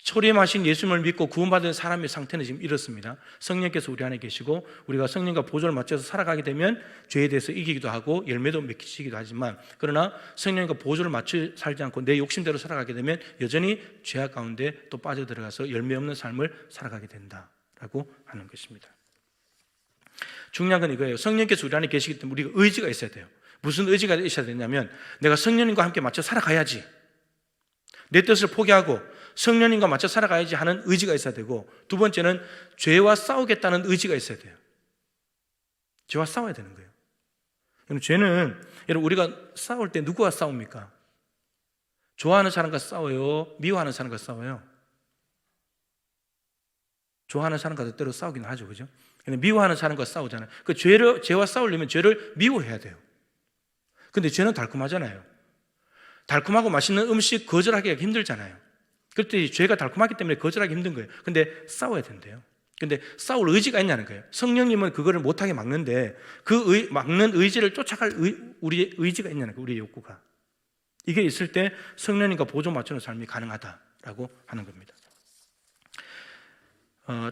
A: 초림하신 예수님을 믿고 구원받은 사람의 상태는 지금 이렇습니다. 성령께서 우리 안에 계시고 우리가 성령과 보조를 맞춰서 살아가게 되면 죄에 대해서 이기기도 하고 열매도 맺히기도 하지만, 그러나 성령과 보조를 맞춰 살지 않고 내 욕심대로 살아가게 되면 여전히 죄악 가운데 또 빠져들어가서 열매 없는 삶을 살아가게 된다라고 하는 것입니다. 중요한 건 이거예요. 성령께서 우리 안에 계시기 때문에 우리가 의지가 있어야 돼요. 무슨 의지가 있어야 되냐면 내가 성령님과 함께 맞춰 살아가야지, 내 뜻을 포기하고 성령님과 맞춰 살아가야지 하는 의지가 있어야 되고, 두 번째는 죄와 싸우겠다는 의지가 있어야 돼요. 죄와 싸워야 되는 거예요. 여러분, 죄는 우리가 싸울 때 누구와 싸웁니까? 좋아하는 사람과 싸워요? 미워하는 사람과 싸워요? 좋아하는 사람과 때로 싸우긴 하죠, 그죠? 근데 미워하는 사람과 싸우잖아요. 그 죄와 싸우려면 죄를 미워해야 돼요. 근데 죄는 달콤하잖아요. 달콤하고 맛있는 음식 거절하기가 힘들잖아요. 그때 죄가 달콤하기 때문에 거절하기 힘든 거예요. 근데 싸워야 된대요. 근데 싸울 의지가 있냐는 거예요. 성령님은 그거를 못하게 막는데 그 막는 의지를 쫓아갈 우리의 의지가 있냐는 거예요. 우리의 욕구가. 이게 있을 때 성령님과 보조 맞추는 삶이 가능하다라고 하는 겁니다.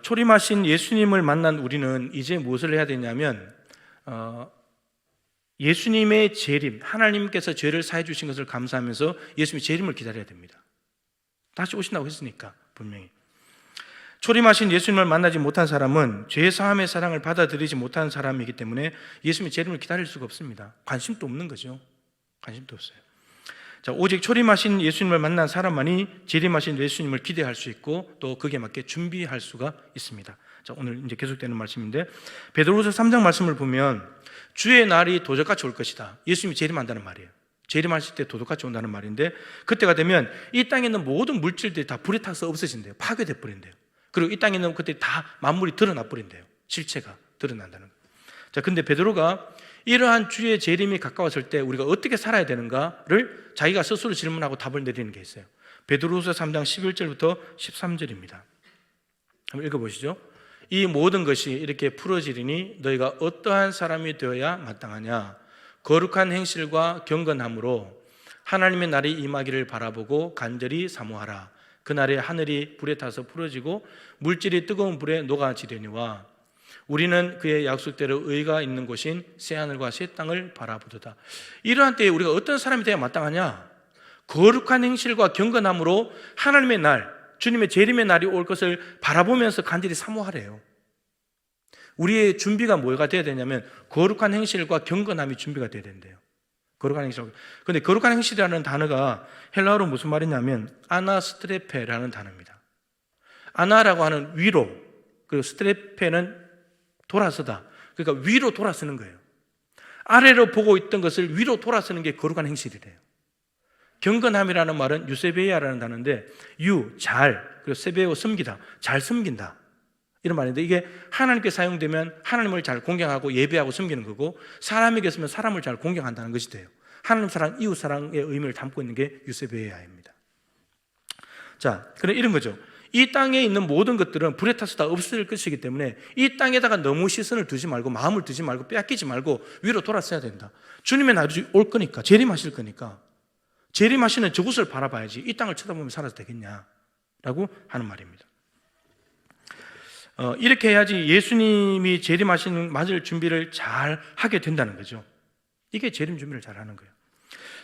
A: 초림하신 예수님을 만난 우리는 이제 무엇을 해야 되냐면 예수님의 재림, 하나님께서 죄를 사해 주신 것을 감사하면서 예수님의 재림을 기다려야 됩니다. 다시 오신다고 했으니까 분명히. 초림하신 예수님을 만나지 못한 사람은 죄 사함의 사랑을 받아들이지 못한 사람이기 때문에 예수님의 재림을 기다릴 수가 없습니다. 관심도 없는 거죠. 관심도 없어요. 자, 오직 초림하신 예수님을 만난 사람만이 재림하신 예수님을 기대할 수 있고 또 거기에 맞게 준비할 수가 있습니다. 자, 오늘 이제 계속되는 말씀인데 베드로후서 3장 말씀을 보면 주의 날이 도적같이 올 것이다. 예수님이 재림한다는 말이에요. 재림하실 때 도둑같이 온다는 말인데, 그때가 되면 이 땅에 있는 모든 물질들이 다 불에 타서 없어진대요. 파괴돼 버린대요. 그리고 이 땅에 있는 그때 다 만물이 드러나 버린대요. 실체가 드러난다는 거예요. 자, 근데 베드로가 이러한 주의 재림이 가까웠을 때 우리가 어떻게 살아야 되는가를 자기가 스스로 질문하고 답을 내리는 게 있어요. 베드로후서 3장 11절부터 13절입니다. 한번 읽어보시죠. 이 모든 것이 이렇게 풀어지리니 너희가 어떠한 사람이 되어야 마땅하냐? 거룩한 행실과 경건함으로 하나님의 날이 임하기를 바라보고 간절히 사모하라. 그날에 하늘이 불에 타서 풀어지고 물질이 뜨거운 불에 녹아지려니와 우리는 그의 약속대로 의가 있는 곳인 새하늘과 새 땅을 바라보도다. 이러한 때에 우리가 어떤 사람이 되어야 마땅하냐? 거룩한 행실과 경건함으로 하나님의 날, 주님의 재림의 날이 올 것을 바라보면서 간절히 사모하래요. 우리의 준비가 뭐가 돼야 되냐면 거룩한 행실과 경건함이 준비가 돼야 된대요. 거룩한 행실. 그런데 거룩한 행실이라는 단어가 헬라어로 무슨 말이냐면 아나스트레페라는 단어입니다. 아나라고 하는 위로, 그리고 스트레페는 돌아서다. 그러니까 위로 돌아서는 거예요. 아래로 보고 있던 것을 위로 돌아서는 게 거룩한 행실이래요. 경건함이라는 말은 유세베이아라는 단어인데 잘, 그리고 세베오 섬기다, 잘 섬긴다 이런 말인데 이게 하나님께 사용되면 하나님을 잘 공경하고 예배하고 섬기는 거고 사람에게 쓰면 사람을 잘 공경한다는 것이 돼요. 하나님 사랑, 이웃 사랑의 의미를 담고 있는 게 유세베이아입니다. 자, 그럼 이런 거죠. 이 땅에 있는 모든 것들은 불에 타서 다 없어질 것이기 때문에 이 땅에다가 너무 시선을 두지 말고 마음을 두지 말고 빼앗기지 말고 위로 돌아서야 된다. 주님의 날이 올 거니까, 재림하실 거니까 재림하시는 저곳을 바라봐야지 이 땅을 쳐다보면 살아도 되겠냐라고 하는 말입니다. 이렇게 해야지 예수님이 재림하시는 맞을 준비를 잘 하게 된다는 거죠. 이게 재림 준비를 잘 하는 거예요.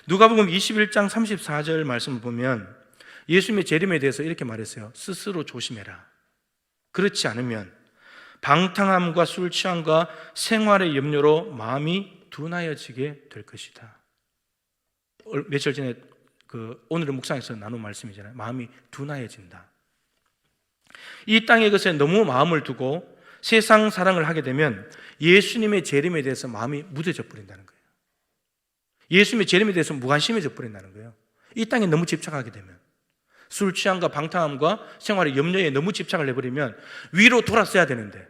A: 누가복음 21장 34절 말씀을 보면 예수님의 재림에 대해서 이렇게 말했어요. 스스로 조심해라. 그렇지 않으면 방탕함과 술 취함과 생활의 염려로 마음이 둔하여지게 될 것이다. 며칠 전에 오늘의 묵상에서 나눈 말씀이잖아요. 마음이 둔하여진다. 이 땅의 것에 너무 마음을 두고 세상 사랑을 하게 되면 예수님의 재림에 대해서 마음이 무뎌져 버린다는 거예요. 예수님의 재림에 대해서 무관심해져 버린다는 거예요. 이 땅에 너무 집착하게 되면 술 취함과 방탕함과 생활의 염려에 너무 집착을 해버리면 위로 돌아서야 되는데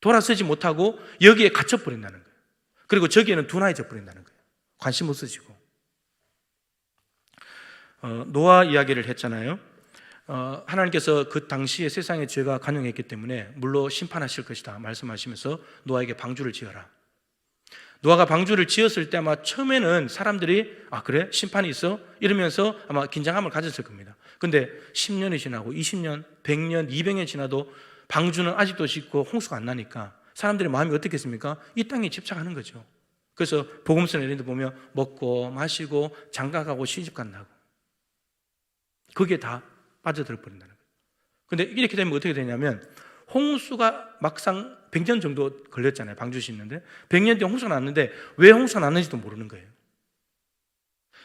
A: 돌아서지 못하고 여기에 갇혀버린다는 거예요. 그리고 저기에는 둔하여져 버린다는 거예요. 관심 없어지고. 노아 이야기를 했잖아요. 하나님께서 그 당시에 세상에 죄가 간영했기 때문에 물로 심판하실 것이다 말씀하시면서 노아에게 방주를 지어라. 노아가 방주를 지었을 때 아마 처음에는 사람들이 그래? 심판이 있어? 이러면서 아마 긴장감을 가졌을 겁니다. 근데 10년이 지나고 20년, 100년, 200년 지나도 방주는 아직도 짓고 홍수가 안 나니까 사람들의 마음이 어떻겠습니까? 이 땅에 집착하는 거죠. 그래서 복음서 이런 데 보면 먹고 마시고 장가가고 시집간다고 그게 다 빠져들어 버린다는 거예요. 근데 이렇게 되면 어떻게 되냐면 홍수가 막상 100년 정도 걸렸잖아요. 방주 짓는데 100년 뒤에 홍수가 났는데 왜 홍수가 났는지도 모르는 거예요.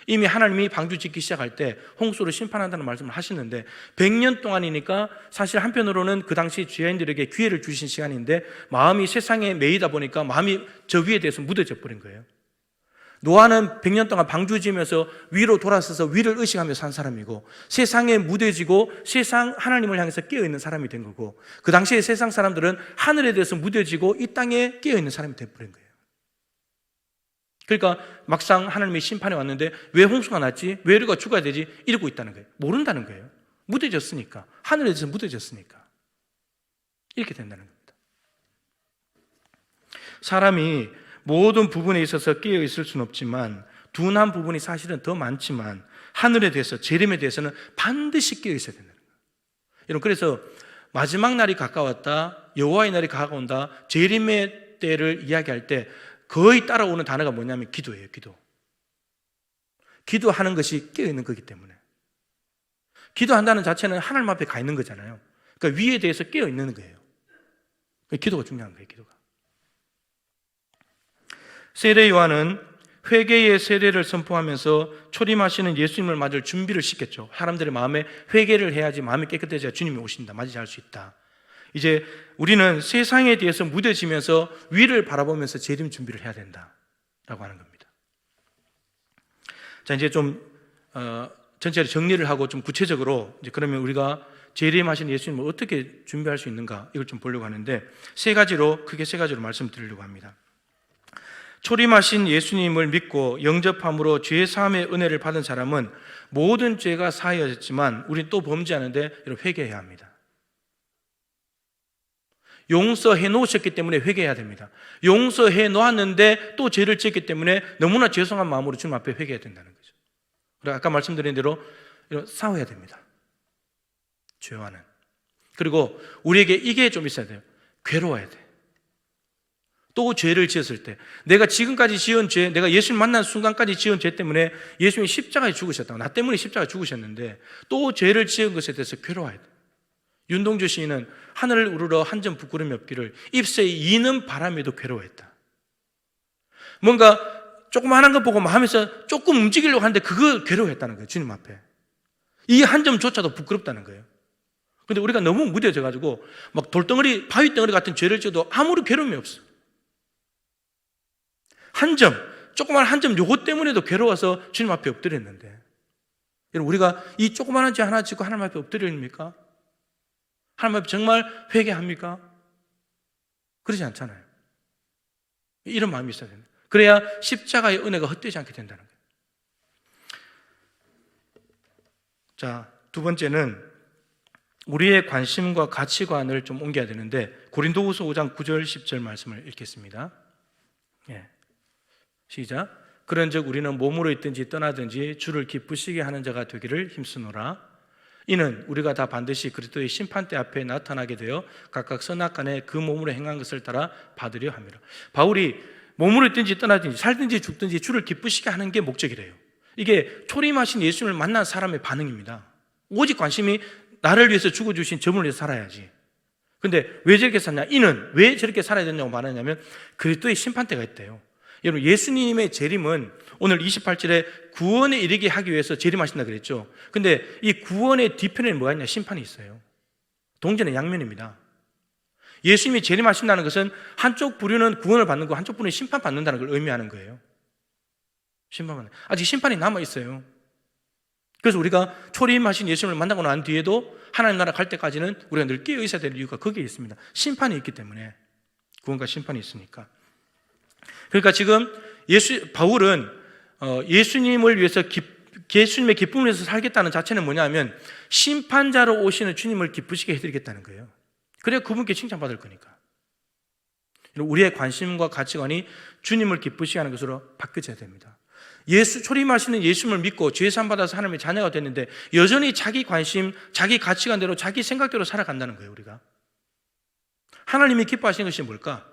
A: 이미 하나님이 방주 짓기 시작할 때 홍수를 심판한다는 말씀을 하시는데 100년 동안이니까 사실 한편으로는 그 당시 죄인들에게 기회를 주신 시간인데 마음이 세상에 매이다 보니까 마음이 저 위에 대해서 묻어져 버린 거예요. 노아는 100년 동안 방주 지으면서 위로 돌아서서 위를 의식하며 산 사람이고 세상에 무뎌지고 세상 하나님을 향해서 깨어있는 사람이 된 거고 그 당시에 세상 사람들은 하늘에 대해서 무뎌지고 이 땅에 깨어있는 사람이 되어버린 거예요. 그러니까 막상 하나님이 심판에 왔는데 왜 홍수가 났지? 왜 우리가 죽어야 되지? 이러고 있다는 거예요. 모른다는 거예요. 무뎌졌으니까. 하늘에 대해서 무뎌졌으니까. 이렇게 된다는 겁니다. 사람이 모든 부분에 있어서 깨어 있을 수는 없지만 둔한 부분이 사실은 더 많지만 하늘에 대해서 재림에 대해서는 반드시 깨어 있어야 된다는 거예요. 여러분 그래서 마지막 날이 가까웠다, 여호와의 날이 가까운다, 재림의 때를 이야기할 때 거의 따라오는 단어가 뭐냐면 기도예요. 기도. 기도하는 것이 깨어 있는 거기 때문에 기도한다는 자체는 하나님 앞에 가 있는 거잖아요. 그러니까 위에 대해서 깨어 있는 거예요. 기도가 중요한 거예요. 기도가. 세례 요한은 회개의 세례를 선포하면서 초림하시는 예수님을 맞을 준비를 시켰죠. 사람들의 마음에 회개를 해야지 마음이 깨끗해져야 주님이 오신다, 맞이할 수 있다. 이제 우리는 세상에 대해서 무뎌지면서 위를 바라보면서 재림 준비를 해야 된다라고 하는 겁니다. 자, 이제 좀 전체를 정리를 하고 좀 구체적으로 이제 그러면 우리가 재림하신 예수님을 어떻게 준비할 수 있는가 이걸 좀 보려고 하는데 크게 세 가지로 말씀드리려고 합니다. 초림하신 예수님을 믿고 영접함으로 죄 사함의 은혜를 받은 사람은 모든 죄가 사하여졌지만 우린 또 범죄하는데 회개해야 합니다. 용서해 놓으셨기 때문에 회개해야 됩니다. 용서해 놓았는데 또 죄를 지었기 때문에 너무나 죄송한 마음으로 주님 앞에 회개해야 된다는 거죠. 그리고 아까 말씀드린 대로 싸워야 됩니다. 죄와는. 그리고 우리에게 이게 좀 있어야 돼요. 괴로워야 돼. 또 죄를 지었을 때 내가 지금까지 지은 죄, 내가 예수님 만난 순간까지 지은 죄 때문에 예수님이 십자가에 죽으셨다고, 나 때문에 십자가에 죽으셨는데 또 죄를 지은 것에 대해서 괴로워야 돼. 윤동주 시인은 하늘을 우러러 한 점 부끄러움이 없기를 입새에 이는 바람에도 괴로워했다. 뭔가 조그마한 것 보고 마음에서 조금 움직이려고 하는데 그거 괴로워했다는 거예요. 주님 앞에 이 한 점조차도 부끄럽다는 거예요. 근데 우리가 너무 무뎌져가지고 막 돌덩어리, 바위덩어리 같은 죄를 지어도 아무런 괴로움이 없어. 한 점, 조그만 한 점 요것 때문에도 괴로워서 주님 앞에 엎드렸는데, 여러분 우리가 이 조그마한 죄 하나 지고 하나님 앞에 엎드립니까? 하나님 앞에 정말 회개합니까? 그러지 않잖아요. 이런 마음이 있어야 됩니다. 그래야 십자가의 은혜가 헛되지 않게 된다는 거예요. 자, 두 번째는 우리의 관심과 가치관을 좀 옮겨야 되는데 고린도후서 5장 9절 10절 말씀을 읽겠습니다. 예. 시작. 그런즉 우리는 몸으로 있든지 떠나든지 주를 기쁘시게 하는 자가 되기를 힘쓰노라. 이는 우리가 다 반드시 그리스도의 심판대 앞에 나타나게 되어 각각 선악간에 그 몸으로 행한 것을 따라 받으려 함이라. 바울이 몸으로 있든지 떠나든지 살든지 죽든지 주를 기쁘시게 하는 게 목적이래요. 이게 초림하신 예수님을 만난 사람의 반응입니다. 오직 관심이 나를 위해서 죽어주신 저분을 위해서 살아야지. 근데 왜 저렇게 사냐? 이는 왜 저렇게 살아야 되냐고 말하냐면 그리스도의 심판대가 있대요. 여러분 예수님의 재림은 오늘 28절에 구원에 이르게 하기 위해서 재림하신다 그랬죠. 근데 이 구원의 뒤편에는 뭐가 있냐? 심판이 있어요. 동전의 양면입니다. 예수님이 재림하신다는 것은 한쪽 부류는 구원을 받는 거, 한쪽 부류는 심판받는다는 걸 의미하는 거예요. 심판받는. 아직 심판이 남아있어요. 그래서 우리가 초림하신 예수님을 만나고 난 뒤에도 하나님 나라 갈 때까지는 우리가 늘 깨어 있어야 될 이유가 거기에 있습니다. 심판이 있기 때문에. 구원과 심판이 있으니까. 그러니까 지금 바울은 예수님을 위해서 예수님의 기쁨을 위해서 살겠다는 자체는 뭐냐면 심판자로 오시는 주님을 기쁘시게 해드리겠다는 거예요. 그래야 그분께 칭찬받을 거니까. 우리의 관심과 가치관이 주님을 기쁘시게 하는 것으로 바뀌어져야 됩니다. 초림하시는 예수님을 믿고 죄사함 받아서 하나님의 자녀가 됐는데 여전히 자기 관심, 자기 가치관대로, 자기 생각대로 살아간다는 거예요. 우리가 하나님이 기뻐하시는 것이 뭘까?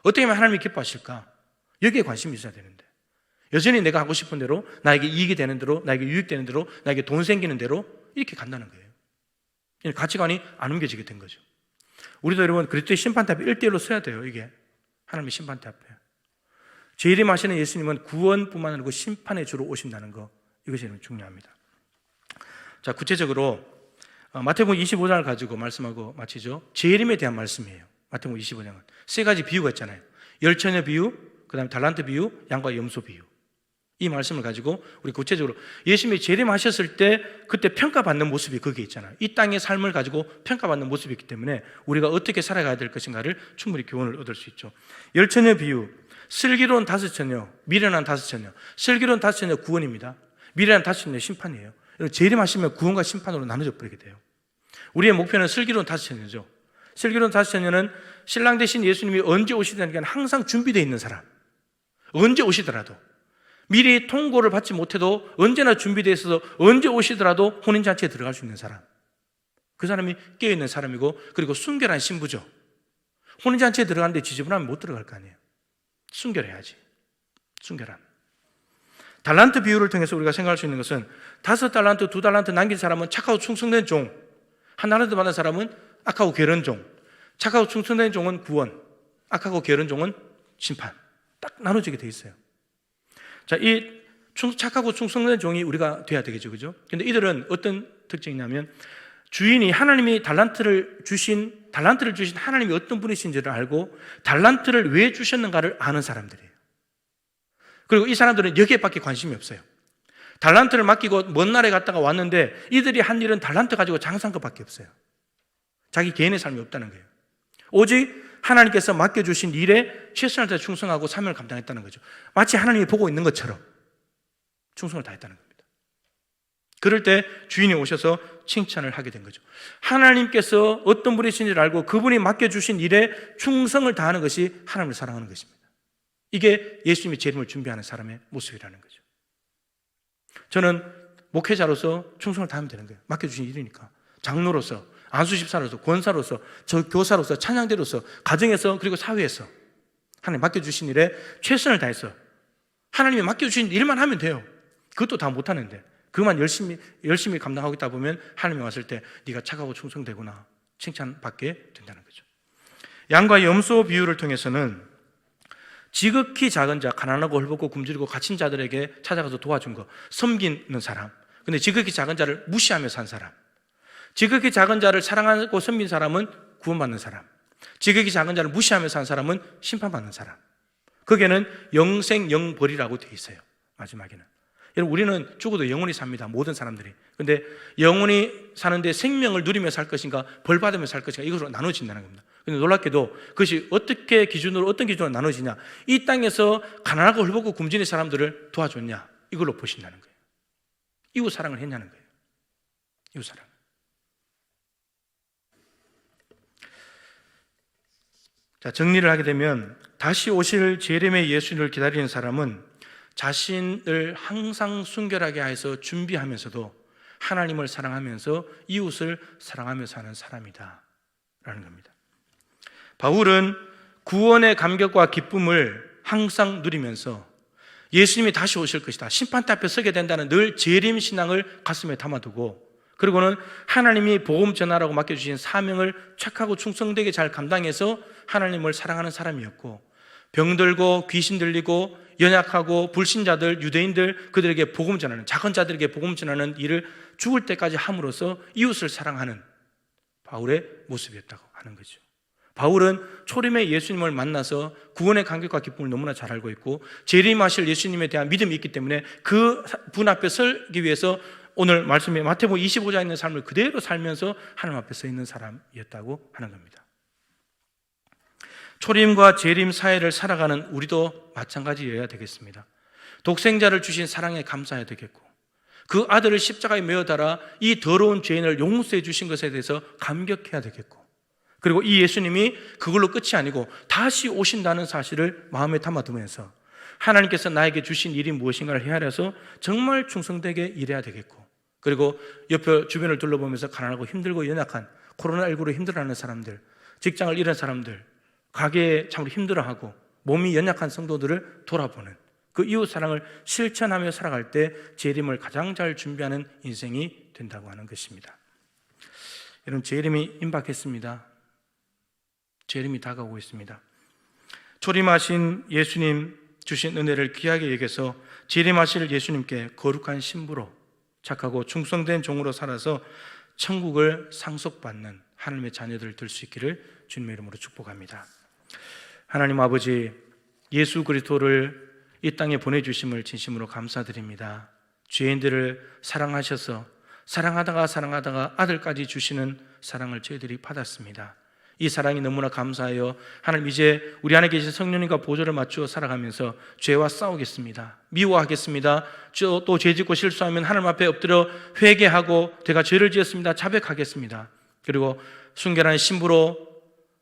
A: 어떻게 하면 하나님이 기뻐하실까? 여기에 관심이 있어야 되는데 여전히 내가 하고 싶은 대로, 나에게 이익이 되는 대로, 나에게 유익되는 대로, 나에게 돈 생기는 대로 이렇게 간다는 거예요. 가치관이 안 옮겨지게 된 거죠. 우리도 여러분 그리스도의 심판대 앞에 1대1로 서야 돼요. 이게 하나님의 심판대 앞에 재림하시는 예수님은 구원뿐만 아니고 심판의 주로 오신다는 거, 이것이 중요합니다. 자, 구체적으로 마태복음 25장을 가지고 말씀하고 마치죠. 재림에 대한 말씀이에요. 마태복음 25장은 세 가지 비유가 있잖아요. 열처녀 비유, 그 다음에 달란트 비유, 양과 염소 비유. 이 말씀을 가지고 우리 구체적으로 예수님이 재림하셨을 때 그때 평가받는 모습이 거기에 있잖아요. 이 땅의 삶을 가지고 평가받는 모습이 있기 때문에 우리가 어떻게 살아가야 될 것인가를 충분히 교훈을 얻을 수 있죠. 열처녀 비유, 슬기로운 5처녀, 미련한 5처녀. 슬기로운 5처녀 구원입니다. 미련한 5처녀 심판이에요. 재림하시면 구원과 심판으로 나눠져 버리게 돼요. 우리의 목표는 슬기로운 5처녀죠. 슬기로운 5처녀는 신랑 되신 예수님이 언제 오시다는 게 항상 준비되어 있는 사람. 언제 오시더라도 미리 통고를 받지 못해도 언제나 준비되어 있어서 언제 오시더라도 혼인잔치에 들어갈 수 있는 사람. 그 사람이 깨어있는 사람이고, 그리고 순결한 신부죠. 혼인잔치에 들어가는데 지저분하면 못 들어갈 거 아니에요. 순결해야지. 순결함. 달란트 비유를 통해서 우리가 생각할 수 있는 것은 5달란트, 2달란트 남긴 사람은 착하고 충성된 종, 1달란트 받은 사람은 악하고 게으른 종. 착하고 충성된 종은 구원, 악하고 게으른 종은 심판. 딱 나눠지게 돼 있어요. 자, 이 착하고 충성된 종이 우리가 돼야 되겠죠, 그죠? 근데 이들은 어떤 특징이냐면 주인이 하나님이 달란트를 주신 하나님이 어떤 분이신지를 알고 달란트를 왜 주셨는가를 아는 사람들이에요. 그리고 이 사람들은 여기에밖에 관심이 없어요. 달란트를 맡기고 먼 나라에 갔다가 왔는데 이들이 한 일은 달란트 가지고 장사한 것밖에 없어요. 자기 개인의 삶이 없다는 거예요. 오직 하나님께서 맡겨주신 일에 최선을 다해 충성하고 사명을 감당했다는 거죠. 마치 하나님이 보고 있는 것처럼 충성을 다했다는 겁니다. 그럴 때 주인이 오셔서 칭찬을 하게 된 거죠. 하나님께서 어떤 분이신지를 알고 그분이 맡겨주신 일에 충성을 다하는 것이 하나님을 사랑하는 것입니다. 이게 예수님이 재림을 준비하는 사람의 모습이라는 거죠. 저는 목회자로서 충성을 다하면 되는 거예요. 맡겨주신 일이니까. 장로로서, 안수집사로서, 권사로서, 교사로서, 찬양대로서, 가정에서, 그리고 사회에서 하나님 맡겨주신 일에 최선을 다해서 하나님이 맡겨주신 일만 하면 돼요. 그것도 다 못하는데 그것만 열심히 감당하고 있다 보면 하나님이 왔을 때 네가 착하고 충성되구나 칭찬받게 된다는 거죠. 양과 염소 비유를 통해서는 지극히 작은 자, 가난하고 헐벗고 굶주리고 갇힌 자들에게 찾아가서 도와준 거, 섬기는 사람. 근데 지극히 작은 자를 무시하며 산 사람, 지극히 작은 자를 사랑하고 섬긴 사람은 구원받는 사람, 지극히 작은 자를 무시하며 산 사람은 심판받는 사람. 거기에는 영생 영벌이라고 되어 있어요. 마지막에는 여러분, 우리는 죽어도 영원히 삽니다. 모든 사람들이. 근데 영원히 사는데 생명을 누리며 살 것인가 벌 받으며 살 것인가 이것으로 나눠진다는 겁니다. 근데 놀랍게도 그것이 어떤 기준으로 나눠지냐, 이 땅에서 가난하고 헐벗고 굶주린 사람들을 도와줬냐 이걸로 보신다는 거예요. 이웃 사랑을 했냐는 거예요. 이웃 사랑. 자, 정리를 하게 되면 다시 오실 재림의 예수님을 기다리는 사람은 자신을 항상 순결하게 해서 준비하면서도 하나님을 사랑하면서 이웃을 사랑하며 사는 사람이다 라는 겁니다. 바울은 구원의 감격과 기쁨을 항상 누리면서 예수님이 다시 오실 것이다, 심판대 앞에 서게 된다는 늘 재림 신앙을 가슴에 담아두고, 그리고는 하나님이 복음 전하라고 맡겨주신 사명을 착하고 충성되게 잘 감당해서 하나님을 사랑하는 사람이었고, 병들고 귀신 들리고 연약하고 불신자들, 유대인들, 그들에게 복음 전하는, 작은 자들에게 복음 전하는 일을 죽을 때까지 함으로써 이웃을 사랑하는 바울의 모습이었다고 하는 거죠. 바울은 초림의 예수님을 만나서 구원의 감격과 기쁨을 너무나 잘 알고 있고 재림하실 예수님에 대한 믿음이 있기 때문에 그 분 앞에 서기 위해서 오늘 말씀에 마태복음 25장에 있는 삶을 그대로 살면서 하나님 앞에 서 있는 사람이었다고 하는 겁니다. 초림과 재림 사이를 살아가는 우리도 마찬가지여야 되겠습니다. 독생자를 주신 사랑에 감사해야 되겠고, 그 아들을 십자가에 메어 달아 이 더러운 죄인을 용서해 주신 것에 대해서 감격해야 되겠고, 그리고 이 예수님이 그걸로 끝이 아니고 다시 오신다는 사실을 마음에 담아두면서 하나님께서 나에게 주신 일이 무엇인가를 헤아려서 정말 충성되게 일해야 되겠고, 그리고 옆에 주변을 둘러보면서 가난하고 힘들고 연약한, 코로나19로 힘들어하는 사람들, 직장을 잃은 사람들, 가게에 참으로 힘들어하고 몸이 연약한 성도들을 돌아보는 그 이웃 사랑을 실천하며 살아갈 때 재림을 가장 잘 준비하는 인생이 된다고 하는 것입니다. 여러분, 재림이 임박했습니다. 재림이 다가오고 있습니다. 초림하신 예수님 주신 은혜를 귀하게 여겨서 재림하실 예수님께 거룩한 신부로 착하고 충성된 종으로 살아서 천국을 상속받는 하나님의 자녀들 될 수 있기를 주님의 이름으로 축복합니다. 하나님 아버지, 예수 그리스도를 이 땅에 보내주심을 진심으로 감사드립니다. 죄인들을 사랑하셔서 사랑하다가 아들까지 주시는 사랑을 저희들이 받았습니다. 이 사랑이 너무나 감사하여 하나님, 이제 우리 안에 계신 성령님과 보조를 맞추어 살아가면서 죄와 싸우겠습니다. 미워하겠습니다. 또 죄짓고 실수하면 하나님 앞에 엎드려 회개하고 내가 죄를 지었습니다, 자백하겠습니다. 그리고 순결한 신부로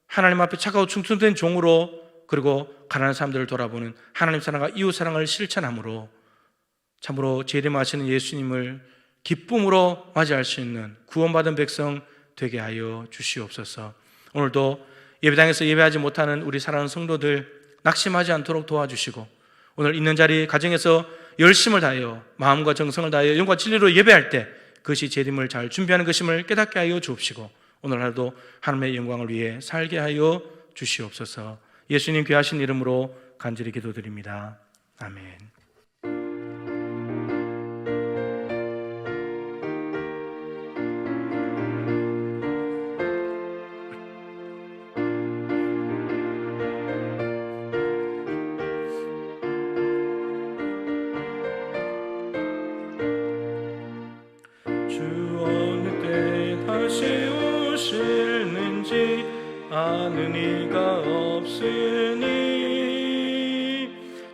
A: 하나님 앞에 착하고 충성된 종으로, 그리고 가난한 사람들을 돌아보는 하나님 사랑과 이웃 사랑을 실천함으로 참으로 재림하시는 예수님을 기쁨으로 맞이할 수 있는 구원받은 백성 되게 하여 주시옵소서. 오늘도 예배당에서 예배하지 못하는 우리 사랑하는 성도들 낙심하지 않도록 도와주시고, 오늘 있는 자리 가정에서 열심을 다하여 마음과 정성을 다하여 영과 진리로 예배할 때 그것이 재림을 잘 준비하는 것임을 깨닫게 하여 주옵시고, 오늘 하루도 하나님의 영광을 위해 살게 하여 주시옵소서. 예수님 귀하신 이름으로 간절히 기도드립니다. 아멘. 주 어느 때 다시 오실는지
B: 아는 이가 없으니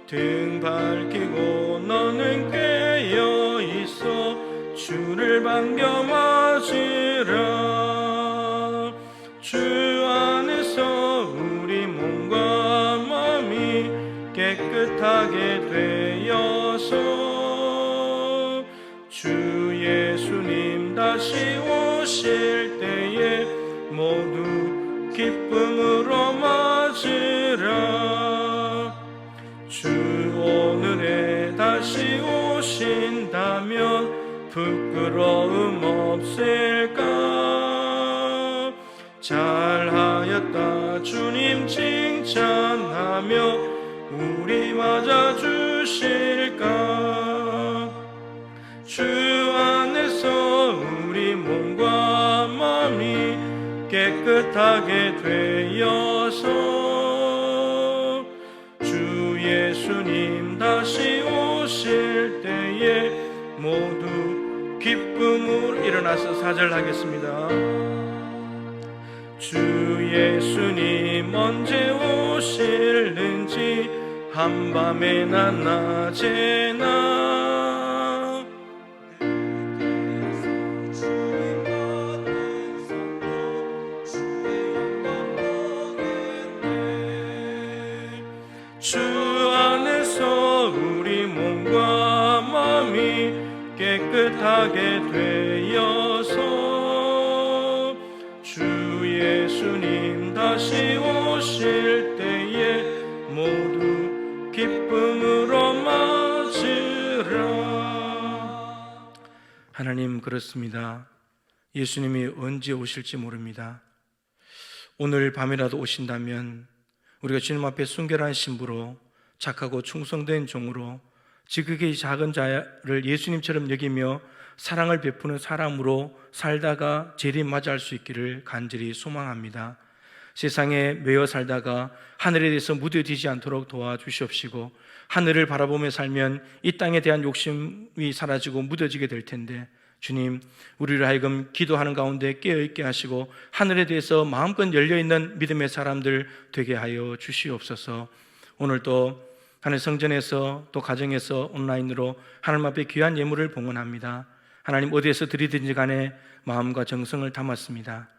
B: 등 밝히고 너는 깨어 있어 주를 반겨 맞으라. 주 안에서 우리 몸과 마음이 깨끗하게 되어서 주 예수님 다시 오실 때에 모두 기쁨으로 맞으라. 주 오늘에 다시 오신다면 부끄러움 없을까? 잘하였다 주님 칭찬하며 우리 맞아주실까? 주 안에서 우리 몸과 마음이 깨끗하게 되어서 주 예수님 다시 오실 때에 모두 기쁨으로 일어나서 사절하겠습니다. 주 예수님 언제 오실는지 한밤에나 낮에나 주 안에서 우리 몸과 마음이 깨끗하게 되어서 주 예수님 다시 오실 때에 모두 기쁨으로 맞으라.
A: 하나님, 그렇습니다. 예수님이 언제 오실지 모릅니다. 오늘 밤이라도 오신다면 우리가 주님 앞에 순결한 신부로 착하고 충성된 종으로 지극히 작은 자를 예수님처럼 여기며 사랑을 베푸는 사람으로 살다가 재림맞이할 수 있기를 간절히 소망합니다. 세상에 매여 살다가 하늘에 대해서 무뎌지지 않도록 도와주시옵시고, 하늘을 바라보며 살면 이 땅에 대한 욕심이 사라지고 무뎌지게 될 텐데, 주님, 우리를 하여금 기도하는 가운데 깨어있게 하시고 하늘에 대해서 마음껏 열려있는 믿음의 사람들 되게 하여 주시옵소서. 오늘도 하늘 성전에서 또 가정에서 온라인으로 하나님 앞에 귀한 예물을 봉헌합니다. 하나님, 어디에서 드리든지 간에 마음과 정성을 담았습니다.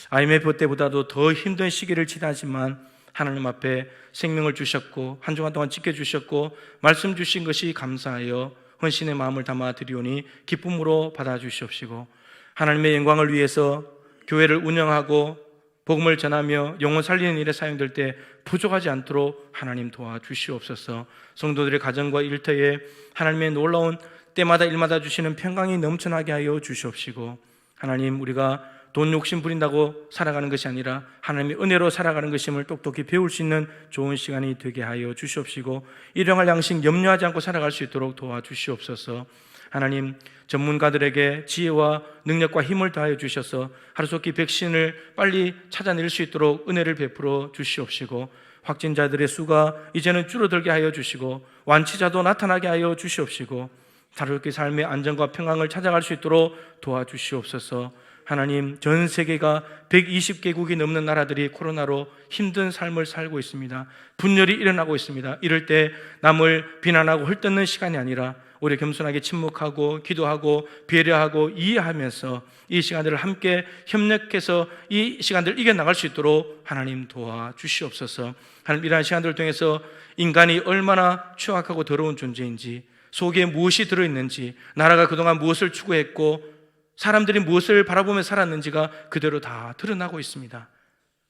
A: IMF 때보다도 더 힘든 시기를 지나지만 하나님 앞에 생명을 주셨고 한 주간 동안 지켜주셨고 말씀 주신 것이 감사하여 헌신의 마음을 담아 드리오니 기쁨으로 받아주시옵시고, 하나님의 영광을 위해서 교회를 운영하고 복음을 전하며 영혼 살리는 일에 사용될 때 부족하지 않도록 하나님 도와주시옵소서. 성도들의 가정과 일터에 하나님의 놀라운 때마다 일마다 주시는 평강이 넘쳐나게 하여 주시옵시고, 하나님, 우리가 돈 욕심 부린다고 살아가는 것이 아니라 하나님의 은혜로 살아가는 것임을 똑똑히 배울 수 있는 좋은 시간이 되게 하여 주시옵시고, 일용할 양식 염려하지 않고 살아갈 수 있도록 도와주시옵소서. 하나님, 전문가들에게 지혜와 능력과 힘을 다하여 주셔서 하루속히 백신을 빨리 찾아낼 수 있도록 은혜를 베풀어 주시옵시고, 확진자들의 수가 이제는 줄어들게 하여 주시고 완치자도 나타나게 하여 주시옵시고, 하루속히 삶의 안정과 평강을 찾아갈 수 있도록 도와주시옵소서. 하나님, 전 세계가 120개국이 넘는 나라들이 코로나로 힘든 삶을 살고 있습니다. 분열이 일어나고 있습니다. 이럴 때 남을 비난하고 헐뜯는 시간이 아니라 우리 겸손하게 침묵하고 기도하고 배려하고 이해하면서 이 시간들을 함께 협력해서 이 시간들을 이겨나갈 수 있도록 하나님 도와주시옵소서. 하나님, 이러한 시간들을 통해서 인간이 얼마나 추악하고 더러운 존재인지, 속에 무엇이 들어있는지, 나라가 그동안 무엇을 추구했고 사람들이 무엇을 바라보며 살았는지가 그대로 다 드러나고 있습니다.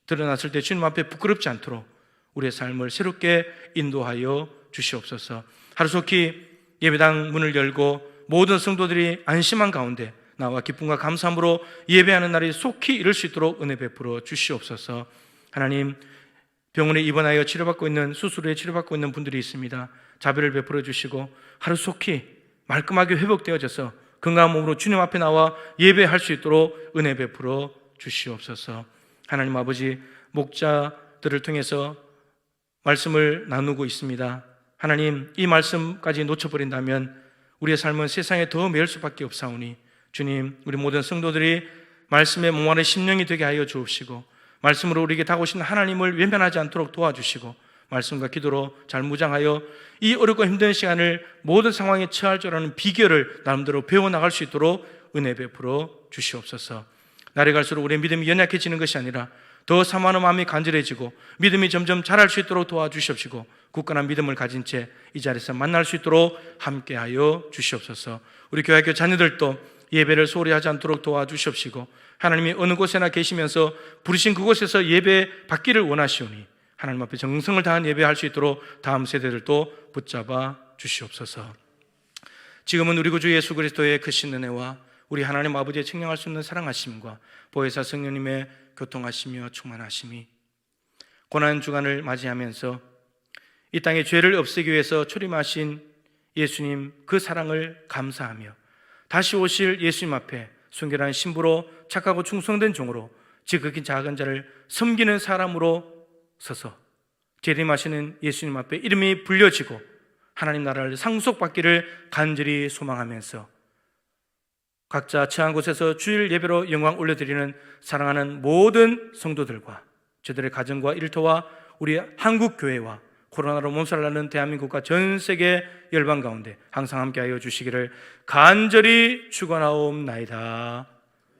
A: 드러났을 때 주님 앞에 부끄럽지 않도록 우리의 삶을 새롭게 인도하여 주시옵소서. 하루속히 예배당 문을 열고 모든 성도들이 안심한 가운데 나와 기쁨과 감사함으로 예배하는 날이 속히 이룰 수 있도록 은혜 베풀어 주시옵소서. 하나님, 병원에 입원하여 치료받고 있는, 수술에 치료받고 있는 분들이 있습니다. 자비를 베풀어 주시고 하루속히 말끔하게 회복되어져서 건강한 몸으로 주님 앞에 나와 예배할 수 있도록 은혜 베풀어 주시옵소서. 하나님 아버지, 목자들을 통해서 말씀을 나누고 있습니다. 하나님, 이 말씀까지 놓쳐버린다면 우리의 삶은 세상에 더 매일 수밖에 없사오니 주님, 우리 모든 성도들이 말씀의 몽환의 심령이 되게 하여 주옵시고 말씀으로 우리에게 다가오신 하나님을 외면하지 않도록 도와주시고 말씀과 기도로 잘 무장하여 이 어렵고 힘든 시간을 모든 상황에 처할 줄 아는 비결을 나름대로 배워나갈 수 있도록 은혜 베풀어 주시옵소서. 날이 갈수록 우리의 믿음이 연약해지는 것이 아니라 더 사모하는 마음이 간절해지고 믿음이 점점 자랄 수 있도록 도와주시옵시고 굳건한 믿음을 가진 채 이 자리에서 만날 수 있도록 함께하여 주시옵소서. 우리 교회학교 자녀들도 예배를 소홀히 하지 않도록 도와주시옵시고 하나님이 어느 곳에나 계시면서 부르신 그곳에서 예배 받기를 원하시오니 하나님 앞에 정성을 다한 예배할 수 있도록 다음 세대들도 붙잡아 주시옵소서. 지금은 우리 구주 예수 그리스도의 크신 은혜와 우리 하나님 아버지의 측량할 수 없는 사랑하심과 보혜사 성령님의 교통하시며 충만하심이 고난 주간을 맞이하면서 이 땅의 죄를 없애기 위해서 출임하신 예수님 그 사랑을 감사하며 다시 오실 예수님 앞에 순결한 신부로 착하고 충성된 종으로 지극히 작은 자를 섬기는 사람으로 서서 재림하시는 예수님 앞에 이름이 불려지고 하나님 나라를 상속받기를 간절히 소망하면서 각자 처한 곳에서 주일 예배로 영광 올려드리는 사랑하는 모든 성도들과 저들의 가정과 일터와 우리 한국 교회와 코로나로 몸살나는 대한민국과 전 세계 열방 가운데 항상 함께하여 주시기를 간절히 축원하옵나이다.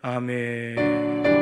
A: 아멘.